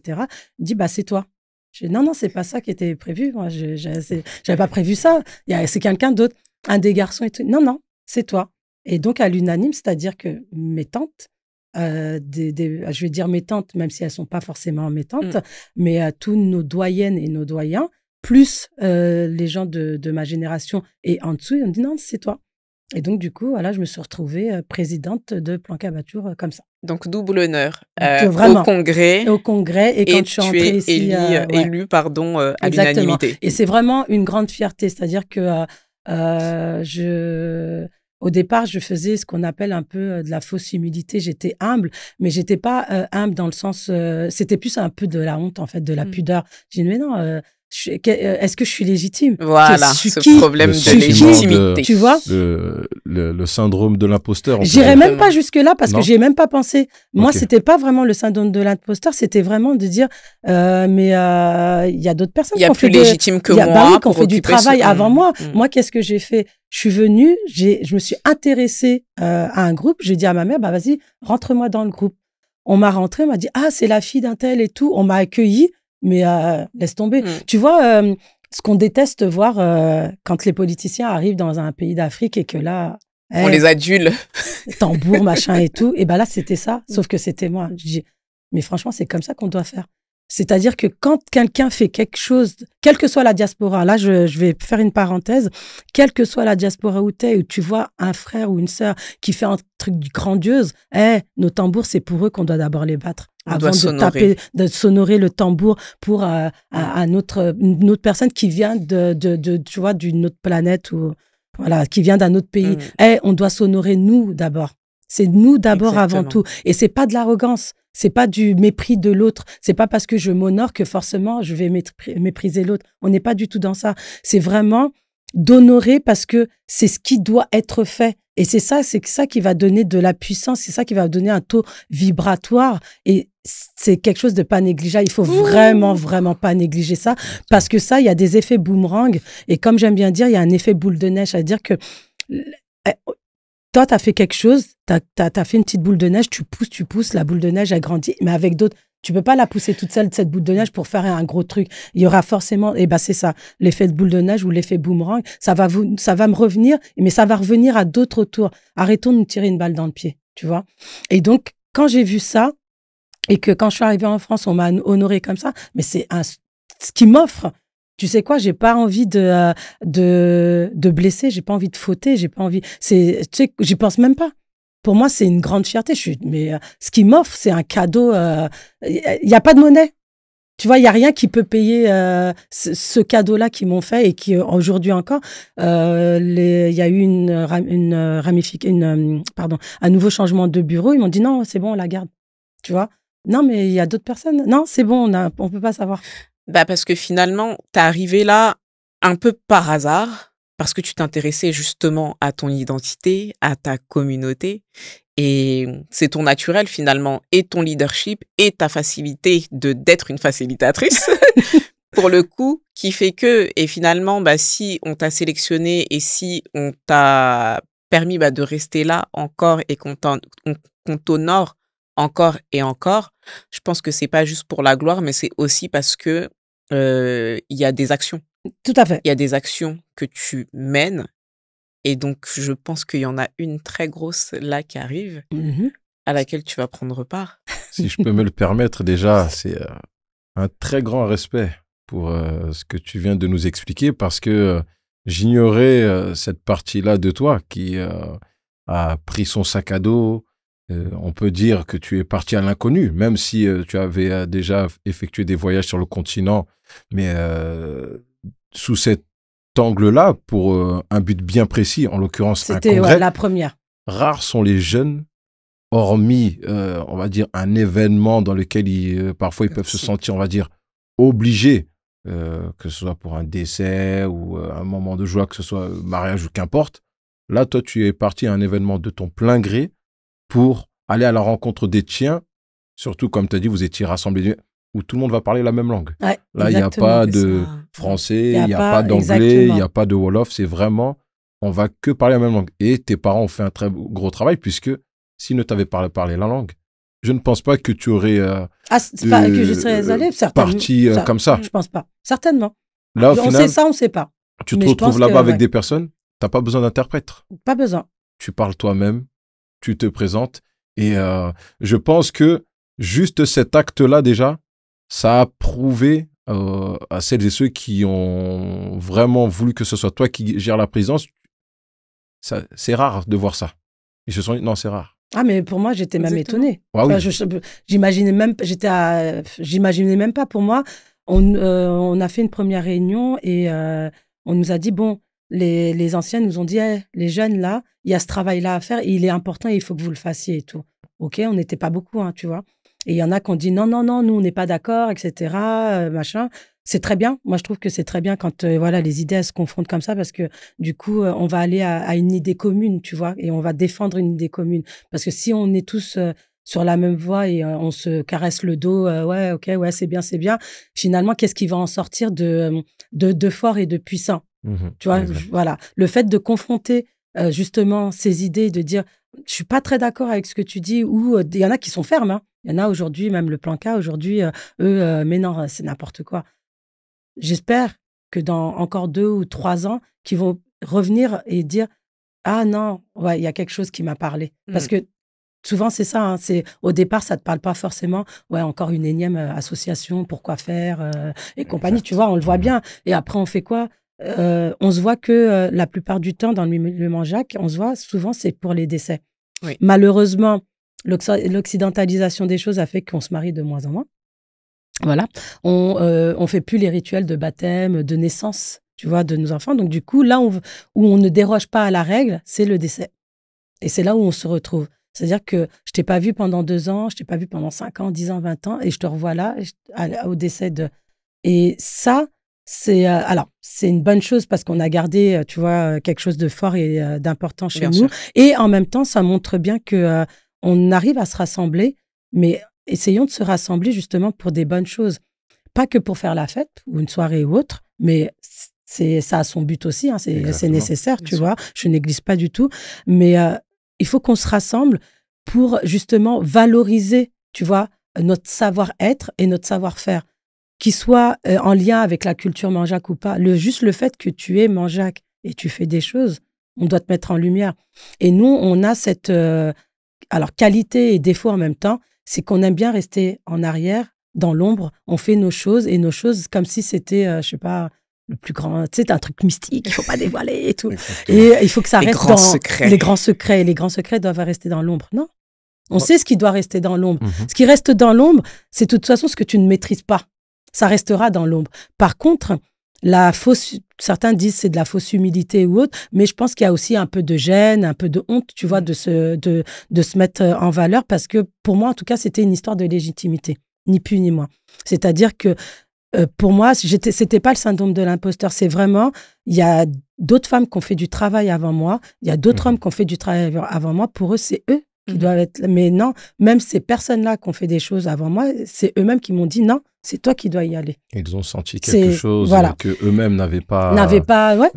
Il dit, c'est toi. Je dis, non, c'est pas ça qui était prévu. Moi, j'avais pas prévu ça. C'est quelqu'un d'autre, un des garçons et tout. Non, c'est toi. Et donc, à l'unanime, c'est-à-dire que mes tantes, je vais dire mes tantes, même si elles sont pas forcément mes tantes, mais tous nos doyennes et nos doyens, plus les gens de ma génération et en dessous, ils ont dit, non, c'est toi. Et donc, du coup, je me suis retrouvée présidente de Planca Bachour comme ça. Donc, double honneur au congrès. Au congrès. Et quand je suis entrée ici... élu, à l'unanimité. Et c'est vraiment une grande fierté. C'est-à-dire que au départ, je faisais ce qu'on appelle un peu de la fausse humilité. J'étais humble, mais je n'étais pas humble dans le sens... c'était plus un peu de la honte, en fait, de la pudeur. J'ai dit, mais non... est-ce que je suis légitime? Voilà, Je suis ce qui? problème Le de sentiment légitimité. Tu vois? Le syndrome de l'imposteur. on J'irais peut dire. même pas jusque-là parce Non? que j'y ai même pas pensé. Moi, Ok. c'était pas vraiment le syndrome de l'imposteur, c'était vraiment de dire, mais il y a d'autres personnes Il y qui a ont plus fait légitime que bah moi oui, qui ont pour fait du occuper travail ce... avant moi. Mm. Moi, qu'est-ce que j'ai fait? Je suis venue, je me suis intéressée à un groupe. J'ai dit à ma mère, bah vas-y, rentre-moi dans le groupe. On m'a rentré, on m'a dit, ah, c'est la fille d'un tel et tout. On m'a accueilli, mais laisse tomber. Mm. Tu vois, ce qu'on déteste voir quand les politiciens arrivent dans un pays d'Afrique et que là, On les adule. tambour, machin et tout. Et ben là, c'était ça, sauf que c'était moi. Je dis, mais franchement, c'est comme ça qu'on doit faire. C'est-à-dire que quand quelqu'un fait quelque chose, quelle que soit la diaspora, là, je vais faire une parenthèse, quelle que soit la diaspora où t'es, où tu vois un frère ou une sœur qui fait un truc grandiose, nos tambours, c'est pour eux qu'on doit d'abord les battre. On doit Avant de s'honorer. taper, de s'honorer le tambour pour une autre personne qui vient tu vois, d'une autre planète ou, voilà, qui vient d'un autre pays. On doit s'honorer nous d'abord. C'est nous d'abord avant Exactement. tout. Et c'est pas de l'arrogance. C'est pas du mépris de l'autre. C'est pas parce que je m'honore que forcément je vais mépriser l'autre. On n'est pas du tout dans ça. C'est vraiment d'honorer parce que c'est ce qui doit être fait. Et c'est ça qui va donner de la puissance. C'est ça qui va donner un taux vibratoire. Et c'est quelque chose de pas négligeable. Il faut vraiment, vraiment pas négliger ça. Parce que ça, il y a des effets boomerang. Et comme j'aime bien dire, il y a un effet boule de neige. C'est-à-dire que toi, tu as fait quelque chose, tu as fait une petite boule de neige, tu pousses, la boule de neige, elle grandit, mais avec d'autres, tu peux pas la pousser toute seule, cette boule de neige, pour faire un gros truc. Il y aura forcément, et ben c'est ça, l'effet de boule de neige ou l'effet boomerang, ça va me revenir, mais ça va revenir à d'autres autour. Arrêtons de nous tirer une balle dans le pied, tu vois. Et donc, quand j'ai vu ça, et que quand je suis arrivée en France, on m'a honorée comme ça, mais c'est ce qui m'offre. Tu sais quoi, j'ai pas envie de blesser, j'ai pas envie de fauter, j'ai pas envie. Tu sais, j'y pense même pas. Pour moi, c'est une grande fierté. Mais ce qui m'offre, c'est un cadeau. Il y a pas de monnaie. Tu vois, il y a rien qui peut payer ce cadeau-là qu'ils m'ont fait et qui aujourd'hui encore, il y a eu un nouveau changement de bureau. Ils m'ont dit non, c'est bon, on la garde. Tu vois. Non, mais il y a d'autres personnes. Non, c'est bon, on peut pas savoir. Bah parce que finalement, t'es arrivé là un peu par hasard, parce que tu t'intéressais justement à ton identité, à ta communauté, et c'est ton naturel finalement, et ton leadership, et ta facilité d'être une facilitatrice, pour le coup, qui fait que, et finalement, bah si on t'a sélectionné et si on t'a permis de rester là encore et qu'on t'honore encore et encore, je pense que c'est pas juste pour la gloire, mais c'est aussi parce que il y a des actions. Tout à fait. Il y a des actions que tu mènes, et donc je pense qu'il y en a une très grosse là qui arrive, à laquelle tu vas prendre part. Si je peux me le permettre, déjà, c'est un très grand respect pour ce que tu viens de nous expliquer, parce que j'ignorais cette partie-là de toi qui a pris son sac à dos. On peut dire que tu es parti à l'inconnu, même si tu avais déjà effectué des voyages sur le continent, mais sous cet angle-là, pour un but bien précis, en l'occurrence un congrès. C'était la première. Rares sont les jeunes, hormis, on va dire, un événement dans lequel parfois ils peuvent se sentir, on va dire, obligés, que ce soit pour un décès ou un moment de joie, que ce soit mariage ou qu'importe. Là, toi, tu es parti à un événement de ton plein gré, pour aller à la rencontre des tiens, surtout comme tu as dit, vous étiez rassemblés, où tout le monde va parler la même langue. Ouais, là, il n'y a pas de français, il n'y a pas d'anglais, il n'y a pas de wolof, c'est vraiment, on va que parler la même langue. Et tes parents ont fait un très gros travail, puisque s'ils ne t'avaient pas parlé la langue, je ne pense pas que tu aurais c'est pas que je serais allée, parti comme ça. Je pense pas, certainement. Là, au on final, sait ça, on ne sait pas. Tu te retrouves là-bas avec des personnes, tu n'as pas besoin d'interprète. Pas besoin. Tu parles toi-même, tu te présentes. Et je pense que juste cet acte-là, déjà, ça a prouvé à celles et ceux qui ont vraiment voulu que ce soit toi qui gères la présidence. C'est rare de voir ça. Ils se sont dit, non, c'est rare. Ah, mais pour moi, j'étais même étonnée. Ah, oui. J'imaginais même pas. Pour moi, on a fait une première réunion et on nous a dit, bon, les anciens nous ont dit, les jeunes là, il y a ce travail-là à faire, et il est important et il faut que vous le fassiez et tout. Ok, on n'était pas beaucoup, hein, tu vois. Et il y en a qui ont dit non, nous, on n'est pas d'accord, etc., machin. C'est très bien. Moi, je trouve que c'est très bien quand voilà, les idées elles se confrontent comme ça parce que du coup, on va aller à une idée commune, tu vois, et on va défendre une idée commune. Parce que si on est tous sur la même voie et on se caresse le dos, ouais, ok, ouais, c'est bien, finalement, qu'est-ce qui va en sortir de fort et de puissant? Tu vois, voilà. Le fait de confronter justement ces idées, de dire je suis pas très d'accord avec ce que tu dis, ou il y en a qui sont fermes, hein. Il y en a aujourd'hui, même le plan K, aujourd'hui, mais non, c'est n'importe quoi. J'espère que dans encore 2 ou 3 ans, qu'ils vont revenir et dire ah non, ouais, il y a quelque chose qui m'a parlé. Parce que souvent, c'est ça, hein, au départ, ça ne te parle pas forcément. Ouais, encore une énième association, pourquoi faire et compagnie, tu vois, on le voit bien. Et après, on fait quoi? On se voit que la plupart du temps, dans le milieu Manjac, on se voit souvent, c'est pour les décès. Oui. Malheureusement, l'occidentalisation des choses a fait qu'on se marie de moins en moins. Voilà. On fait plus les rituels de baptême, de naissance, tu vois, de nos enfants. Donc, du coup, là où on ne déroge pas à la règle, c'est le décès. Et c'est là où on se retrouve. C'est-à-dire que je t'ai pas vu pendant 2 ans, je t'ai pas vu pendant 5 ans, 10 ans, 20 ans, et je te revois là, au décès de... Et ça, c'est une bonne chose parce qu'on a gardé, tu vois, quelque chose de fort et d'important chez Bien nous. sûr. Et en même temps, ça montre bien que on arrive à se rassembler, mais essayons de se rassembler justement pour des bonnes choses. Pas que pour faire la fête ou une soirée ou autre, mais ça a son but aussi, hein, c'est nécessaire, Bien tu sûr. vois. Je néglige pas du tout. Mais il faut qu'on se rassemble pour justement valoriser, tu vois, notre savoir-être et notre savoir-faire, qui soit en lien avec la culture Manjac ou pas. Juste le fait que tu es Manjac et tu fais des choses, on doit te mettre en lumière. Et nous, on a cette qualité et défaut en même temps, c'est qu'on aime bien rester en arrière, dans l'ombre. On fait nos choses et nos choses comme si c'était, je sais pas, le plus grand, tu sais, un truc mystique, il faut pas dévoiler et tout. Exactement. Et il faut que ça Les reste grands dans secrets. les grands secrets. Les grands secrets doivent rester dans l'ombre. Non, on sait ce qui doit rester dans l'ombre. Mhm. Ce qui reste dans l'ombre, c'est de toute façon ce que tu ne maîtrises pas. Ça restera dans l'ombre. Par contre, certains disent c'est de la fausse humilité ou autre, mais je pense qu'il y a aussi un peu de gêne, un peu de honte, tu vois, de se mettre en valeur, parce que pour moi, en tout cas, c'était une histoire de légitimité, ni plus ni moins. C'est-à-dire que pour moi, c'était pas le syndrome de l'imposteur, c'est vraiment, il y a d'autres femmes qui ont fait du travail avant moi, il y a d'autres hommes qui ont fait du travail avant moi, pour eux, c'est eux qui doivent être... Mais non, même ces personnes-là qui ont fait des choses avant moi, c'est eux-mêmes qui m'ont dit non, c'est toi qui dois y aller. Ils ont senti quelque chose voilà. que eux-mêmes n'avaient pas, ouais.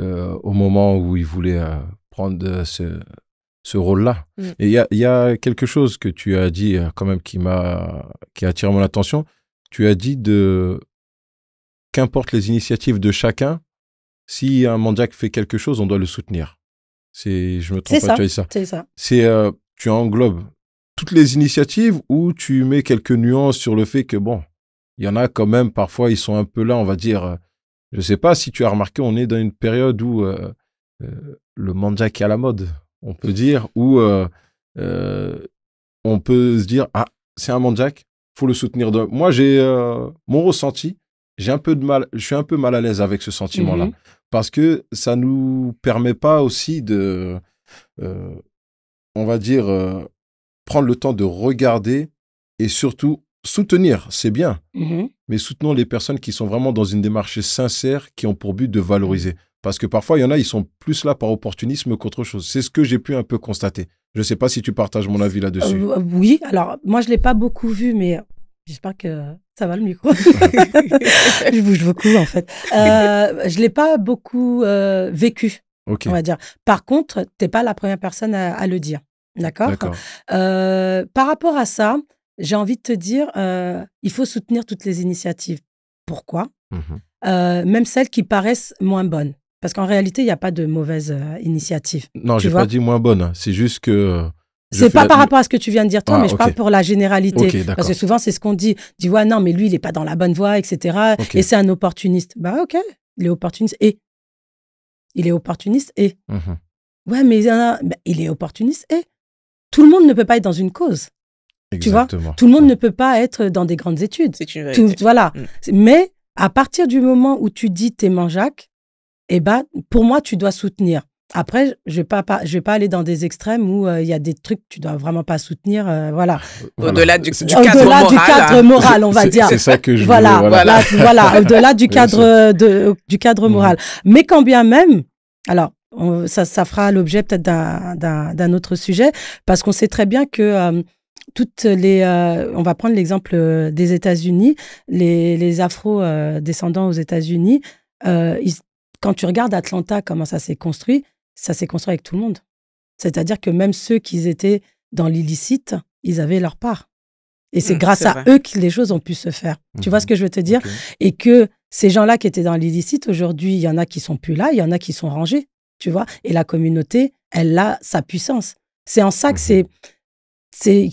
au moment où ils voulaient prendre ce rôle-là. Et il y a quelque chose que tu as dit quand même qui a attiré mon attention. Tu as dit qu'importe les initiatives de chacun, si un Manjac fait quelque chose, on doit le soutenir. Je me trompe pas, tu as dit ça. C'est ça. Tu englobes toutes les initiatives ou tu mets quelques nuances sur le fait que, bon, il y en a quand même, parfois, ils sont un peu là, on va dire, je sais pas si tu as remarqué, on est dans une période où le Manjac est à la mode, on peut dire, où on peut se dire, ah, c'est un Manjac, faut le soutenir. Moi, j'ai mon ressenti, je suis un peu mal à l'aise avec ce sentiment-là, parce que ça nous permet pas aussi de, on va dire, prendre le temps de regarder et surtout soutenir, c'est bien, mais soutenons les personnes qui sont vraiment dans une démarche sincère, qui ont pour but de valoriser. Parce que parfois, il y en a, ils sont plus là par opportunisme qu'autre chose. C'est ce que j'ai pu un peu constater. Je ne sais pas si tu partages mon avis là-dessus. Oui, alors moi, je ne l'ai pas beaucoup vu, mais j'espère que ça va le micro. Je bouge beaucoup, en fait. Je ne l'ai pas beaucoup vécu, on va dire. Par contre, tu n'es pas la première personne à le dire. D'accord. Par rapport à ça, j'ai envie de te dire, il faut soutenir toutes les initiatives. Pourquoi? Même celles qui paraissent moins bonnes. Parce qu'en réalité, il n'y a pas de mauvaise initiative. Non, je n'ai pas dit moins bonne. C'est juste que... C'est pas par rapport à ce que tu viens de dire toi, mais je parle pour la généralité. Parce que souvent, c'est ce qu'on dit. On dit, ouais, non, mais lui, il n'est pas dans la bonne voie, etc. Et c'est un opportuniste. Bah, ok, il est opportuniste et... Ouais, mais il est opportuniste et... Tout le monde ne peut pas être dans une cause. Exactement. Tu vois, tout le monde ne peut pas être dans des grandes études. C'est une vérité. Voilà. Mais à partir du moment où tu dis t'es Manjac, eh ben, pour moi, tu dois soutenir. Après, je vais pas aller dans des extrêmes où il y a des trucs que tu dois vraiment pas soutenir. Voilà. Au-delà du cadre Au-delà moral. du cadre moral, on va dire. C'est ça que je voilà, voulais, voilà. Au-delà du cadre du cadre moral. Mais quand bien même, alors ça fera l'objet peut-être d'un autre sujet, parce qu'on sait très bien que toutes les, on va prendre l'exemple des États-Unis, les Afro-descendants aux États-Unis, quand tu regardes Atlanta, comment ça s'est construit avec tout le monde. C'est-à-dire que même ceux qui étaient dans l'illicite, ils avaient leur part. Et c'est grâce à eux que les choses ont pu se faire. Tu vois ce que je veux te dire? Et que ces gens-là qui étaient dans l'illicite, aujourd'hui, il y en a qui sont plus là, il y en a qui sont rangés, tu vois. Et la communauté, elle a sa puissance. C'est en ça que c'est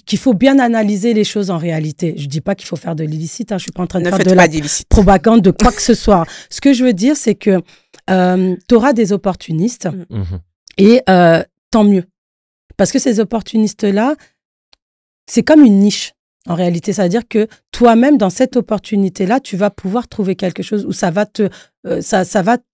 qu'il faut bien analyser les choses en réalité. Je dis pas qu'il faut faire de l'illicite, je suis pas en train de faire de la propagande de quoi que ce soit. Ce que je veux dire, c'est que tu auras des opportunistes et tant mieux. Parce que ces opportunistes-là, c'est comme une niche. En réalité, ça veut dire que toi-même, dans cette opportunité-là, tu vas pouvoir trouver quelque chose où ça va te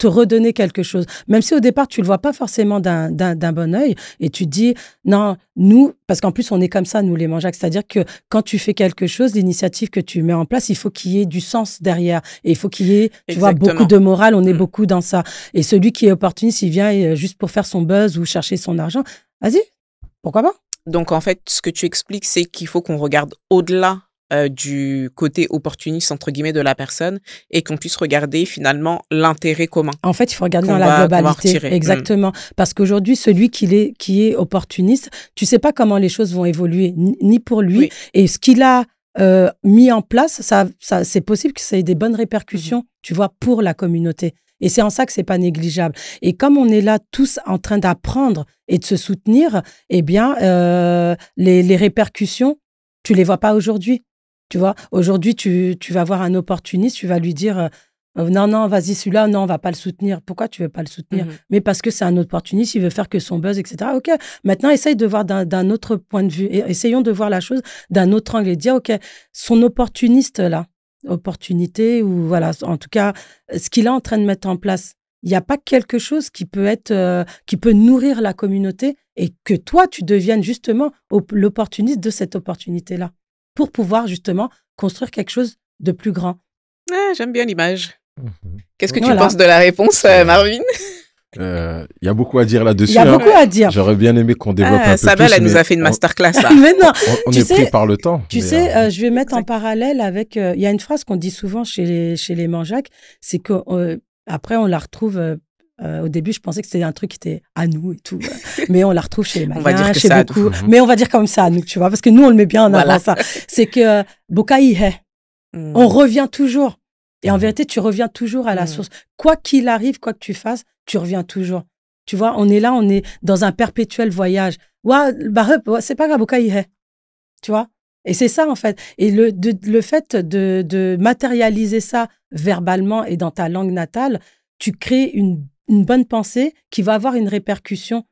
redonner quelque chose. Même si au départ, tu le vois pas forcément d'un bon œil et tu dis, non, nous, parce qu'en plus, on est comme ça, nous, les manjacs. C'est-à-dire que quand tu fais quelque chose, l'initiative que tu mets en place, il faut qu'il y ait du sens derrière. Et il faut qu'il y ait, tu vois, beaucoup de morale. On est beaucoup dans ça. Et celui qui est opportuniste, il vient juste pour faire son buzz ou chercher son argent. Vas-y, pourquoi pas? Donc, en fait, ce que tu expliques, c'est qu'il faut qu'on regarde au-delà du côté opportuniste, entre guillemets, de la personne et qu'on puisse regarder finalement l'intérêt commun. En fait, il faut regarder dans la globalité. Exactement. Parce qu'aujourd'hui, celui qui est opportuniste, tu sais pas comment les choses vont évoluer, ni pour lui. Et ce qu'il a mis en place, ça, c'est possible que ça ait des bonnes répercussions, tu vois, pour la communauté. Et c'est en ça que c'est pas négligeable. Et comme on est là tous en train d'apprendre et de se soutenir, eh bien, les répercussions, tu les vois pas aujourd'hui. Tu vois, aujourd'hui, tu vas voir un opportuniste, tu vas lui dire non, vas-y, celui-là, non, on va pas le soutenir. Pourquoi tu veux pas le soutenir? Mais parce que c'est un opportuniste, il veut faire que son buzz, etc. OK, maintenant, essaye de voir d'un autre point de vue. Et essayons de voir la chose d'un autre angle et dire, OK, son opportuniste, là, opportunité ou voilà, en tout cas, ce qu'il est en train de mettre en place, il n'y a pas quelque chose qui peut qui peut nourrir la communauté et que toi, tu deviennes justement l'opportuniste de cette opportunité-là pour pouvoir justement construire quelque chose de plus grand. J'aime bien l'image. Qu'est-ce que tu penses de la réponse, Marvin? Il y a beaucoup à dire là-dessus. Il y a beaucoup à dire. J'aurais bien aimé qu'on développe un peu Sabel, plus. elle nous a fait une masterclass là. Mais non, on est pris par le temps. Tu sais, je vais mettre en parallèle avec... Il y a une phrase qu'on dit souvent chez les manjacs, c'est qu'après, on la retrouve... au début, je pensais que c'était un truc qui était à nous et tout. Mais on la retrouve chez les Maliens, chez beaucoup. Mais on va dire comme ça à nous, tu vois, parce que nous, on le met bien en avant, ça. C'est que Bokaïhe, on revient toujours. Et en vérité, tu reviens toujours à la source. Quoi qu'il arrive, quoi que tu fasses, tu reviens toujours. Tu vois, on est là, on est dans un perpétuel voyage. C'est pas grave, tu vois. Et c'est ça, en fait. Et le fait de matérialiser ça verbalement et dans ta langue natale, tu crées une bonne pensée qui va avoir une répercussion.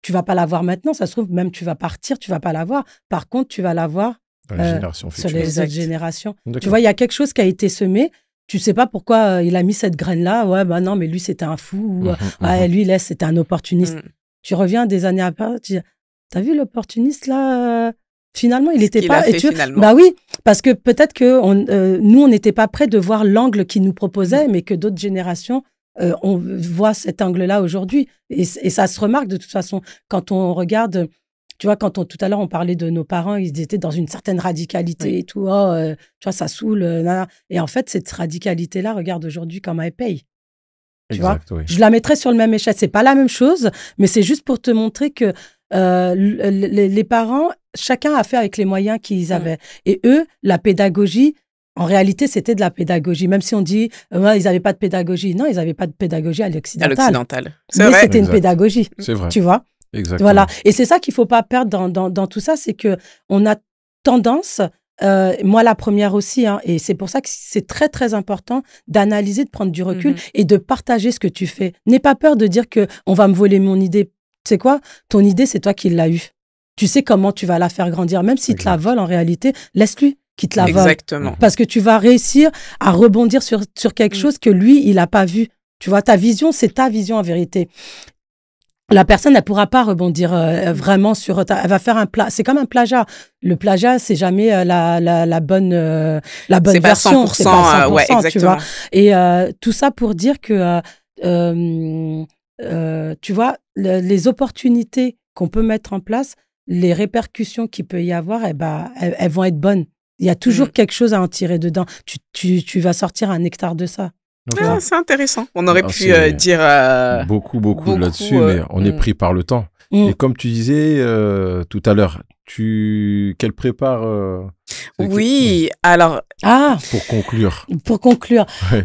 Tu vas pas l'avoir maintenant, ça se trouve, même tu vas partir, tu vas pas l'avoir. Par contre, tu vas l'avoir sur les autres générations. Tu vois, il y a quelque chose qui a été semé. Tu sais pas pourquoi il a mis cette graine-là. Ouais, bah non, mais lui, c'était un fou. Lui, c'était un opportuniste. Tu reviens des années après, tu dis, t'as vu l'opportuniste, là finalement, il était pas... Bah oui, parce que peut-être que nous, on n'était pas prêts de voir l'angle qu'il nous proposait, mais que d'autres générations, on voit cet angle-là aujourd'hui. Et ça se remarque de toute façon. Quand on regarde... Tu vois, tout à l'heure, on parlait de nos parents, ils étaient dans une certaine radicalité et tout. Tu vois, ça saoule. Et en fait, cette radicalité-là, regarde aujourd'hui comment elle paye. Tu vois, je la mettrais sur le même échelle. C'est pas la même chose, mais c'est juste pour te montrer que les parents, chacun a fait avec les moyens qu'ils avaient. Et eux, la pédagogie, en réalité, c'était de la pédagogie. Même si on dit, ils n'avaient pas de pédagogie. Non, ils n'avaient pas de pédagogie à l'occidental. C'est vrai. C'était une pédagogie. C'est vrai. Tu vois. Exactement. Voilà. Et c'est ça qu'il ne faut pas perdre dans tout ça, c'est qu'on a tendance, moi la première aussi, et c'est pour ça que c'est très, très important d'analyser, de prendre du recul et de partager ce que tu fais. N'aie pas peur de dire qu'on va me voler mon idée. Tu sais quoi? Ton idée, c'est toi qui l'as eue. Tu sais comment tu vas la faire grandir. Même s'il te la vole, en réalité, laisse-lui qui te la vole. Exactement. Parce que tu vas réussir à rebondir sur quelque chose que lui, il n'a pas vu. Tu vois, ta vision, c'est ta vision en vérité. la personne, elle pourra pas rebondir vraiment sur. Elle va faire un plat. C'est comme un plagiat. Le plagiat, c'est jamais la bonne version. C'est pas 100%, ouais, exactement. Tu vois. Et tout ça pour dire que tu vois, les opportunités qu'on peut mettre en place, les répercussions qu'il peut y avoir, elles vont être bonnes. Il y a toujours quelque chose à en tirer dedans. Tu vas sortir un nectar de ça. Ah, c'est intéressent. On aurait pu dire beaucoup là-dessus, mais on est pris par le temps. Et comme tu disais tout à l'heure, qu'elle prépare. Oui, alors. Pour conclure. Ouais.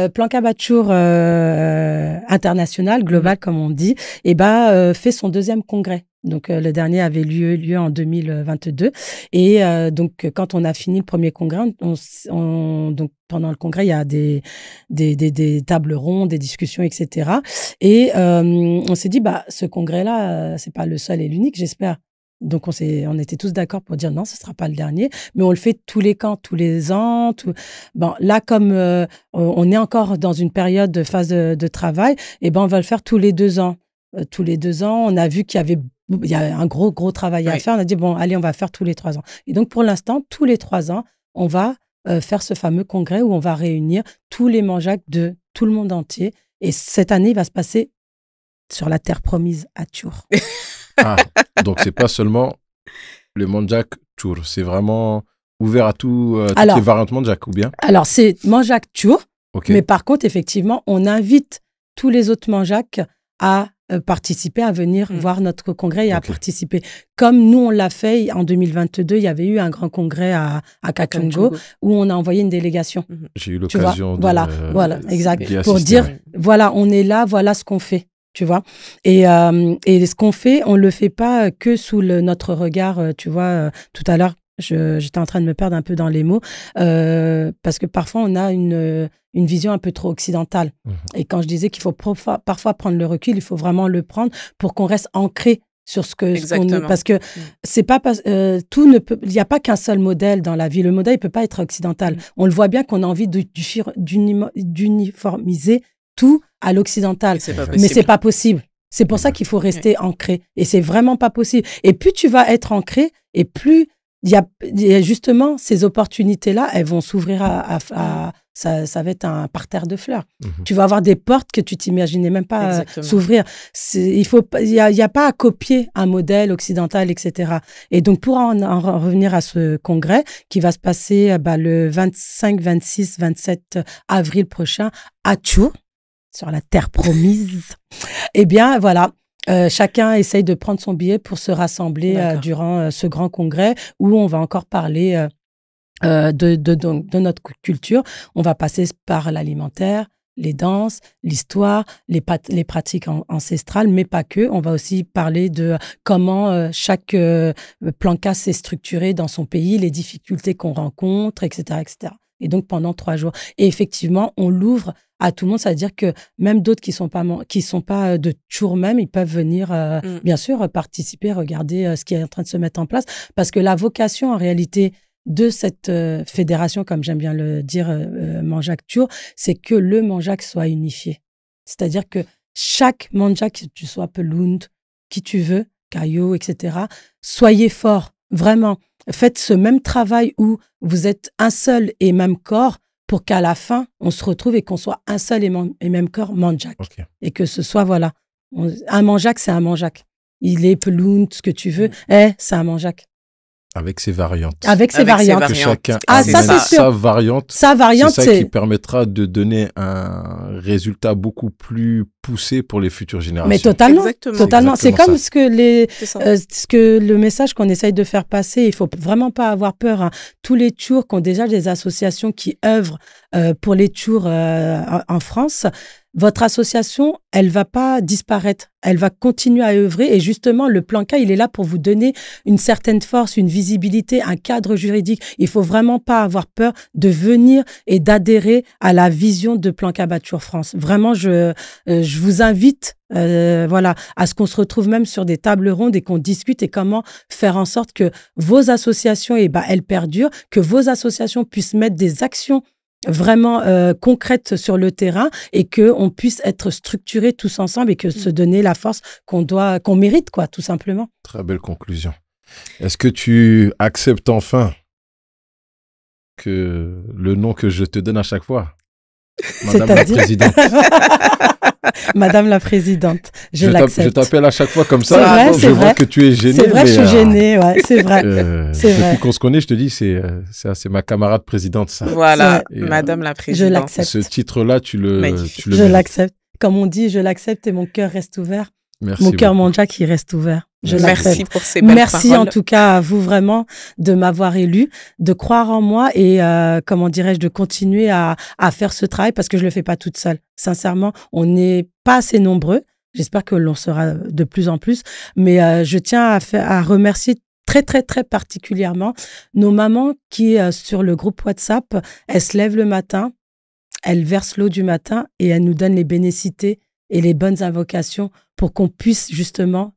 Planca Bachour international, global, comme on dit, fait son 2e congrès. Donc, le dernier avait lieu en 2022. Et donc, quand on a fini le premier congrès, donc, pendant le congrès, il y a des tables rondes, des discussions, etc. Et on s'est dit, ce congrès-là, c'est pas le seul et l'unique, j'espère. Donc, on était tous d'accord pour dire non, ce sera pas le dernier, mais on le fait tous les camps, tous les ans. Bon, là, comme on est encore dans une période de phase de travail, on va le faire tous les 2 ans. Tous les 2 ans, on a vu qu'il y a un gros travail à faire. On a dit, bon, allez, on va faire tous les 3 ans. Et donc, pour l'instant, tous les 3 ans, on va faire ce fameux congrès où on va réunir tous les Manjacs de tout le monde entier. Et cette année, il va se passer sur la terre promise à Tchour. Donc c'est pas seulement le Manjak Tchour, c'est vraiment ouvert à toutes les variantes Manjak, ou bien? Alors, c'est Manjak Tchour, mais par contre, effectivement, on invite tous les autres Manjaks à participer, à venir voir notre congrès et à participer. Comme nous, on l'a fait en 2022, il y avait eu un grand congrès à Kakongo où on a envoyé une délégation. J'ai eu l'occasion de... Voilà, exact. Pour dire, voilà, on est là, voilà ce qu'on fait. Tu vois, et ce qu'on fait, on le fait pas que sous notre regard. Tu vois, tout à l'heure, j'étais en train de me perdre un peu dans les mots parce que parfois on a une vision un peu trop occidentale. Et quand je disais qu'il faut parfois prendre le recul, il faut vraiment le prendre pour qu'on reste ancré sur ce qu'on parce que c'est pas tout ne peut, il n'y a pas qu'un seul modèle dans la vie. Le modèle il peut pas être occidental. On le voit bien qu'on a envie d'uniformiser tout à l'occidental. Mais c'est pas possible. C'est pour ça qu'il faut rester ancré. Et c'est vraiment pas possible. Et plus tu vas être ancré, et plus il y a justement ces opportunités-là, elles vont s'ouvrir ça va être un parterre de fleurs. Tu vas avoir des portes que tu t'imaginais même pas s'ouvrir. Il y a pas à copier un modèle occidental, etc. Et donc, pour en revenir à ce congrès qui va se passer le 25, 26, 27 avril prochain à Tchour, sur la terre promise, voilà, chacun essaye de prendre son billet pour se rassembler durant ce grand congrès où on va encore parler de notre culture. On va passer par l'alimentaire, les danses, l'histoire, les pratiques ancestrales, mais pas que. On va aussi parler de comment chaque planca s'est structuré dans son pays, les difficultés qu'on rencontre, etc., etc. Et donc, pendant 3 jours. Et effectivement, on l'ouvre à tout le monde. C'est-à-dire que même d'autres qui sont pas de Tchour même, ils peuvent venir, bien sûr, participer, regarder ce qui est en train de se mettre en place. Parce que la vocation, en réalité, de cette fédération, comme j'aime bien le dire, Manjak Tchour, c'est que le Manjak soit unifié. C'est-à-dire que chaque Manjak, que tu sois Pelound, qui tu veux, Kayo, etc., soyez forts, vraiment. Faites ce même travail où vous êtes un seul et même corps pour qu'à la fin, on se retrouve et qu'on soit un seul et même corps Manjak. Et que ce soit, voilà, un Manjak, c'est un Manjak. Il est Pelound, ce que tu veux, c'est un Manjak. Avec ses variantes. Avec ses variantes. Que chacun sa variante. Sa variante, c'est ça qui permettra de donner un résultat beaucoup plus poussé pour les futures générations. Mais totalement. C'est comme ce que le message qu'on essaye de faire passer. Il faut vraiment pas avoir peur. Hein. Tous les Tchours qui ont déjà des associations qui œuvrent pour les Tchours en France. Votre association, elle va pas disparaître. Elle va continuer à œuvrer. Et justement, le Planca, il est là pour vous donner une certaine force, une visibilité, un cadre juridique. Il faut vraiment pas avoir peur de venir et d'adhérer à la vision de Planca Bachour France. Vraiment, je vous invite à ce qu'on se retrouve même sur des tables rondes et qu'on discute et comment faire en sorte que vos associations, elles perdurent, que vos associations puissent mettre des actions vraiment concrètes sur le terrain et qu'on puisse être structurés tous ensemble et que se donner la force qu'on mérite, quoi, tout simplement. Très belle conclusion. Est-ce que tu acceptes enfin que le nom que je te donne à chaque fois, Madame la Présidente. Madame la Présidente, je l'accepte. Je t'appelle à chaque fois comme ça. C'est vrai, je vois que tu es gênée. C'est vrai, je suis gênée, ouais, c'est vrai. Depuis qu'on se connaît, je te dis, c'est ma camarade présidente, ça. Voilà, Madame la Présidente. Je l'accepte. Ce titre-là, tu le je l'accepte. Comme on dit, je l'accepte et mon cœur reste ouvert. Merci mon cœur, beaucoup. mon Jack, il reste ouvert. Merci pour ces belles Merci paroles. En tout cas à vous vraiment de m'avoir élu, de croire en moi et comment dirais-je, de continuer à faire ce travail parce que je le fais pas toute seule. Sincèrement, on n'est pas assez nombreux. J'espère que l'on sera de plus en plus. Mais je tiens à remercier très, très, très particulièrement nos mamans qui, sur le groupe WhatsApp, elles se lèvent le matin, elles versent l'eau du matin et elles nous donnent les bénécités et les bonnes invocations pour qu'on puisse justement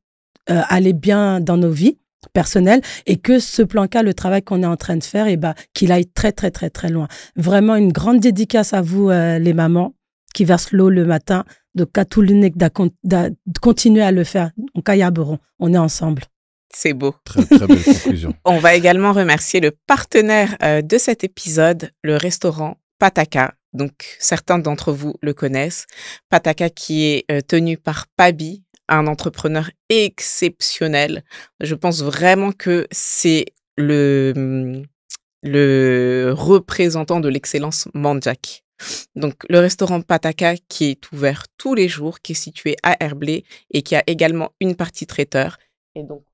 aller bien dans nos vies personnelles et que ce plan K, le travail qu'on est en train de faire, qu'il aille très, très, très, très loin. Vraiment une grande dédicace à vous, les mamans qui versent l'eau le matin. Donc, à tout le nez de continuer à le faire. Donc, on est ensemble. C'est beau. Très, très belle conclusion. On va également remercier le partenaire de cet épisode, le restaurant Pataka. Donc, certains d'entre vous le connaissent. Pataka qui est tenu par Pabi, un entrepreneur exceptionnel. Je pense vraiment que c'est le représentant de l'excellence Mandjak. Donc, le restaurant Pataka qui est ouvert tous les jours, qui est situé à Herblay et qui a également une partie traiteur. Et donc,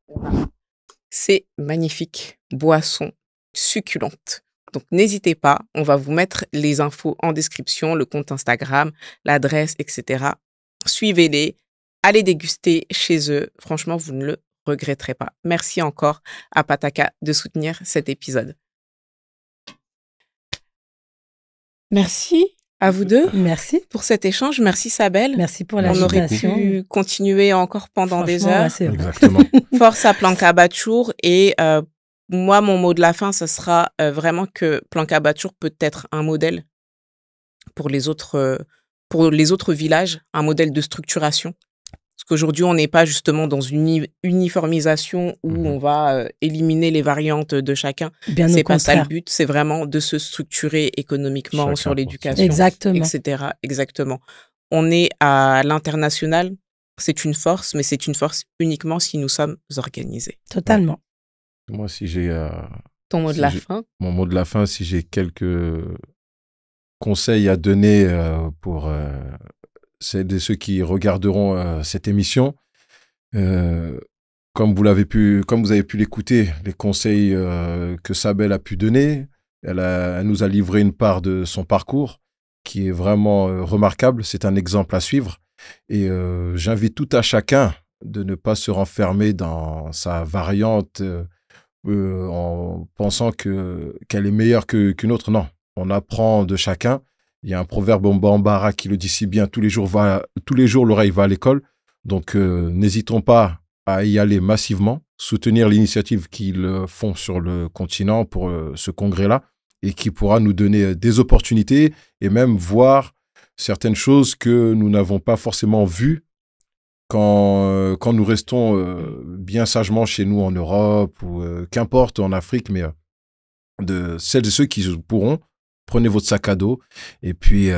c'est magnifique. Boisson succulente. Donc, n'hésitez pas. On va vous mettre les infos en description, le compte Instagram, l'adresse, etc. Suivez-les. Allez déguster chez eux. Franchement, vous ne le regretterez pas. Merci encore à Pataka de soutenir cet épisode. Merci à vous deux. Merci. Pour cet échange. Merci Sabel. Merci pour l'invitation. On aurait pu continuer encore pendant des heures. Ouais, exactement. Force à Plan K Batchour. Et moi, mon mot de la fin, ce sera vraiment que Plan K Batchour peut être un modèle pour les autres villages, un modèle de structuration. Parce qu'aujourd'hui, on n'est pas justement dans une uniformisation où on va éliminer les variantes de chacun. C'est pas ça le but, c'est vraiment de se structurer économiquement chacun sur l'éducation, etc. Exactement. On est à l'international, c'est une force, mais c'est une force uniquement si nous sommes organisés. Totalement. Moi, si j'ai... Ton mot de la fin ? Mon mot de la fin, si j'ai quelques conseils à donner pour... c'est de ceux qui regarderont cette émission. Comme vous avez pu l'écouter, les conseils que Sabel a pu donner, elle nous a livré une part de son parcours qui est vraiment remarquable. C'est un exemple à suivre. Et j'invite tout à chacun de ne pas se renfermer dans sa variante en pensant qu'elle est meilleure qu'une autre. Non, on apprend de chacun. Il y a un proverbe en Bambara qui le dit si bien, tous les jours l'oreille va à l'école. Donc, n'hésitons pas à y aller massivement, soutenir l'initiative qu'ils font sur le continent pour ce congrès-là et qui pourra nous donner des opportunités et même voir certaines choses que nous n'avons pas forcément vues quand nous restons bien sagement chez nous en Europe ou qu'importe en Afrique, mais de celles et ceux qui pourront. Prenez votre sac à dos et puis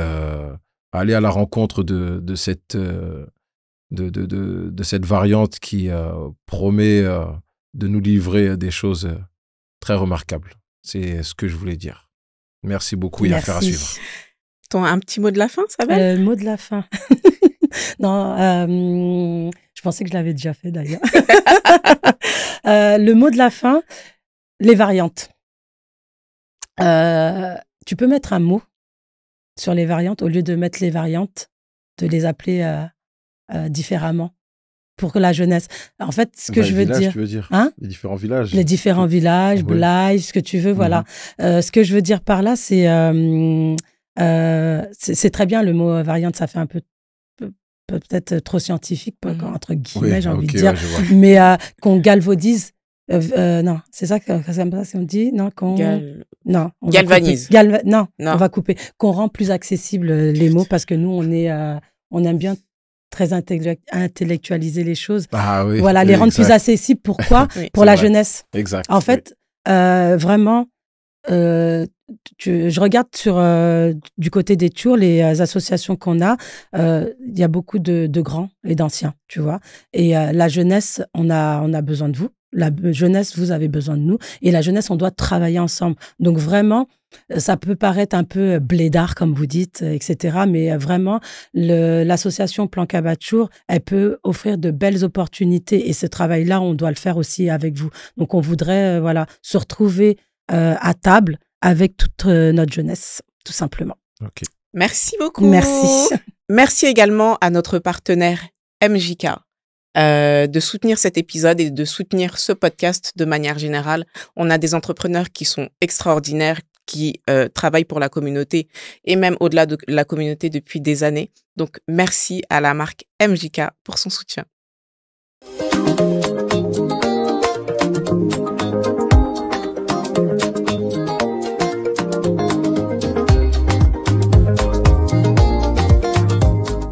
allez à la rencontre de cette variante qui promet de nous livrer des choses très remarquables. C'est ce que je voulais dire. Merci beaucoup et affaire à suivre. Un petit mot de la fin, Sabel ? Mot de la fin. Non, je pensais que je l'avais déjà fait d'ailleurs. Le mot de la fin, les variantes. Tu peux mettre un mot sur les variantes au lieu de mettre les variantes, de les appeler différemment pour que la jeunesse. En fait, ce que je veux dire, tu veux dire les différents villages. Les différents villages, oui. Blaye, ce que tu veux, voilà. Ce que je veux dire par là, c'est très bien le mot variante, ça fait un peu peut-être trop scientifique, entre guillemets, j'ai envie de dire, mais qu'on galvaudise Non, c'est ça que on dit, non, non, on galvanise. Non, on va couper. Qu'on rend plus accessible les mots parce que nous, on aime bien très intellectualiser les choses. Ah oui. Voilà, les rendre plus accessibles. Pourquoi? Oui, pour la jeunesse. Exact. En fait, vraiment, je regarde du côté des Tours, les associations qu'on a, il y a beaucoup de grands et d'anciens, tu vois. Et la jeunesse, on a besoin de vous. La jeunesse, vous avez besoin de nous. Et la jeunesse, on doit travailler ensemble. Donc vraiment, ça peut paraître un peu blédard, comme vous dites, etc. Mais vraiment, l'association Plan Kabachour, elle peut offrir de belles opportunités. Et ce travail-là, on doit le faire aussi avec vous. Donc on voudrait se retrouver à table avec toute notre jeunesse, tout simplement. Ok. Merci beaucoup. Merci. Merci également à notre partenaire MJK de soutenir cet épisode et de soutenir ce podcast de manière générale. On a des entrepreneurs qui sont extraordinaires, qui travaillent pour la communauté et même au-delà de la communauté depuis des années. Donc, merci à la marque MJK pour son soutien.